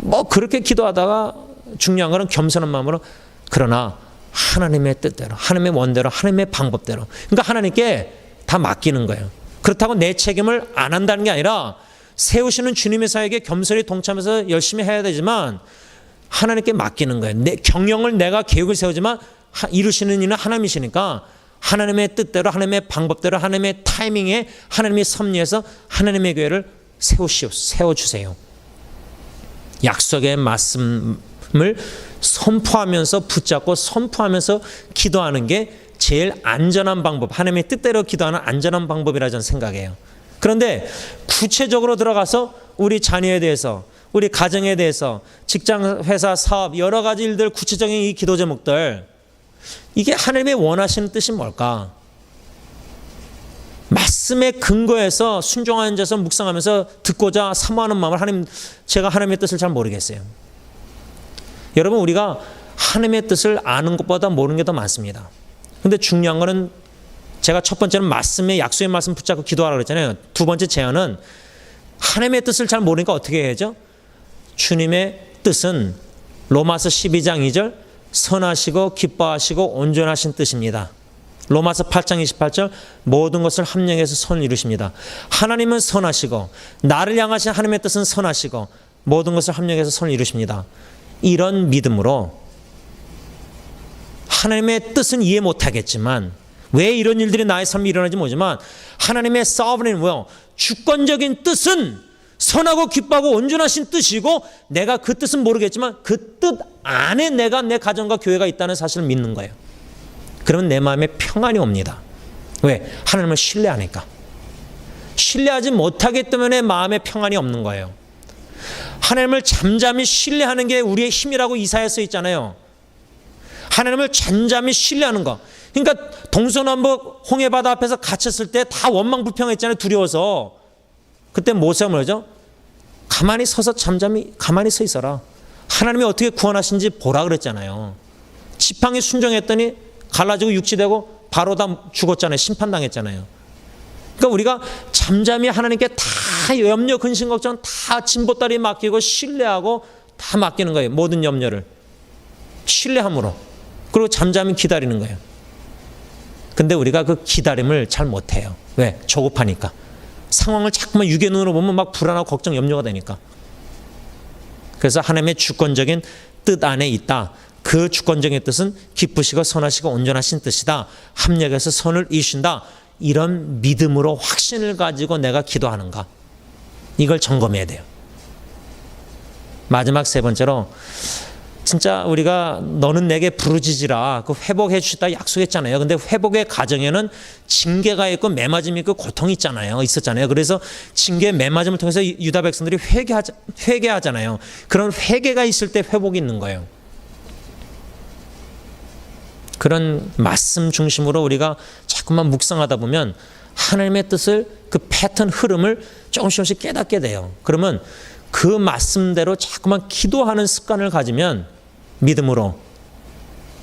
뭐 그렇게 기도하다가 중요한 거는 겸손한 마음으로 그러나 하나님의 뜻대로, 하나님의 원대로, 하나님의 방법대로. 그러니까 하나님께 다 맡기는 거예요. 그렇다고 내 책임을 안 한다는 게 아니라 세우시는 주님의 사역에 겸손히 동참해서 열심히 해야 되지만 하나님께 맡기는 거예요. 내 경영을 내가 계획을 세우지만 이루시는 이는 하나님이시니까 하나님의 뜻대로, 하나님의 방법대로, 하나님의 타이밍에, 하나님의 섭리에서 하나님의 교회를 세워주세요. 약속의 말씀을 선포하면서 붙잡고 선포하면서 기도하는 게 제일 안전한 방법, 하나님의 뜻대로 기도하는 안전한 방법이라 저는 생각해요. 그런데 구체적으로 들어가서 우리 자녀에 대해서, 우리 가정에 대해서, 직장, 회사, 사업, 여러 가지 일들, 구체적인 이 기도 제목들, 이게 하나님의 원하시는 뜻이 뭘까? 말씀의 근거에서 순종하는 자서 묵상하면서 듣고자 사모하는 마음을 제가 하나님의 뜻을 잘 모르겠어요. 여러분, 우리가 하나님의 뜻을 아는 것보다 모르는 게 더 많습니다. 근데 중요한 거는 제가 첫 번째는 말씀의 약속의 말씀 붙잡고 기도하라고 그랬잖아요. 두 번째 제안은 하나님의 뜻을 잘 모르니까 어떻게 해야죠? 주님의 뜻은 로마서 12장 2절 선하시고 기뻐하시고 온전하신 뜻입니다. 로마서 8장 28절 모든 것을 합력해서 선을 이루십니다. 하나님은 선하시고 나를 향하신 하나님의 뜻은 선하시고 모든 것을 합력해서 선을 이루십니다. 이런 믿음으로 하나님의 뜻은 이해 못하겠지만 왜 이런 일들이 나의 삶에 일어나는지 모르지만 하나님의 sovereign will, 주권적인 뜻은 선하고 기뻐하고 온전하신 뜻이고 내가 그 뜻은 모르겠지만 그 뜻 안에 내가 내 가정과 교회가 있다는 사실을 믿는 거예요. 그러면 내 마음에 평안이 옵니다. 왜? 하나님을 신뢰하니까. 신뢰하지 못하기 때문에 마음에 평안이 없는 거예요. 하나님을 잠잠히 신뢰하는 게 우리의 힘이라고 이사야에 써 있잖아요. 하나님을 잠잠히 신뢰하는 거. 그러니까 동서남북 홍해바다 앞에서 갇혔을 때 다 원망불평했잖아요. 두려워서. 그때 모세가 뭐죠? 가만히 서서 잠잠히 가만히 서 있어라. 하나님이 어떻게 구원하신지 보라 그랬잖아요. 지팡이 순종했더니 갈라지고 육지되고 바로 다 죽었잖아요. 심판당했잖아요. 그러니까 우리가 잠잠히 하나님께 다 염려, 근심, 걱정 다 진보다리 맡기고 신뢰하고 다 맡기는 거예요. 모든 염려를. 신뢰함으로. 그리고 잠잠히 기다리는 거예요. 근데 우리가 그 기다림을 잘 못해요. 왜? 조급하니까. 상황을 자꾸만 육의 눈으로 보면 막 불안하고 걱정, 염려가 되니까. 그래서 하나님의 주권적인 뜻 안에 있다. 그 주권적인 뜻은 기쁘시고 선하시고 온전하신 뜻이다. 합력해서 선을 이루신다. 이런 믿음으로 확신을 가지고 내가 기도하는가. 이걸 점검해야 돼요. 마지막 세 번째로 진짜 우리가 너는 내게 부르짖으라 그 회복해 주시다 약속했잖아요. 근데 회복의 과정에는 징계가 있고 매맞음이 있고 고통이 있었잖아요. 그래서 징계 매맞음을 통해서 유다 백성들이 회개하잖아요. 그런 회개가 있을 때 회복이 있는 거예요. 그런 말씀 중심으로 우리가 자꾸만 묵상하다 보면 하나님의 뜻을 그 패턴 흐름을 조금씩 깨닫게 돼요. 그러면 그 말씀대로 자꾸만 기도하는 습관을 가지면 믿음으로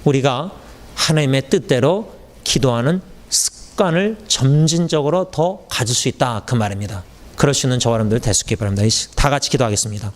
우리가 하나님의 뜻대로 기도하는 습관을 점진적으로 더 가질 수 있다 그 말입니다. 그럴 수 있는 저와 여러분들 될 수 있기 바랍니다. 다 같이 기도하겠습니다.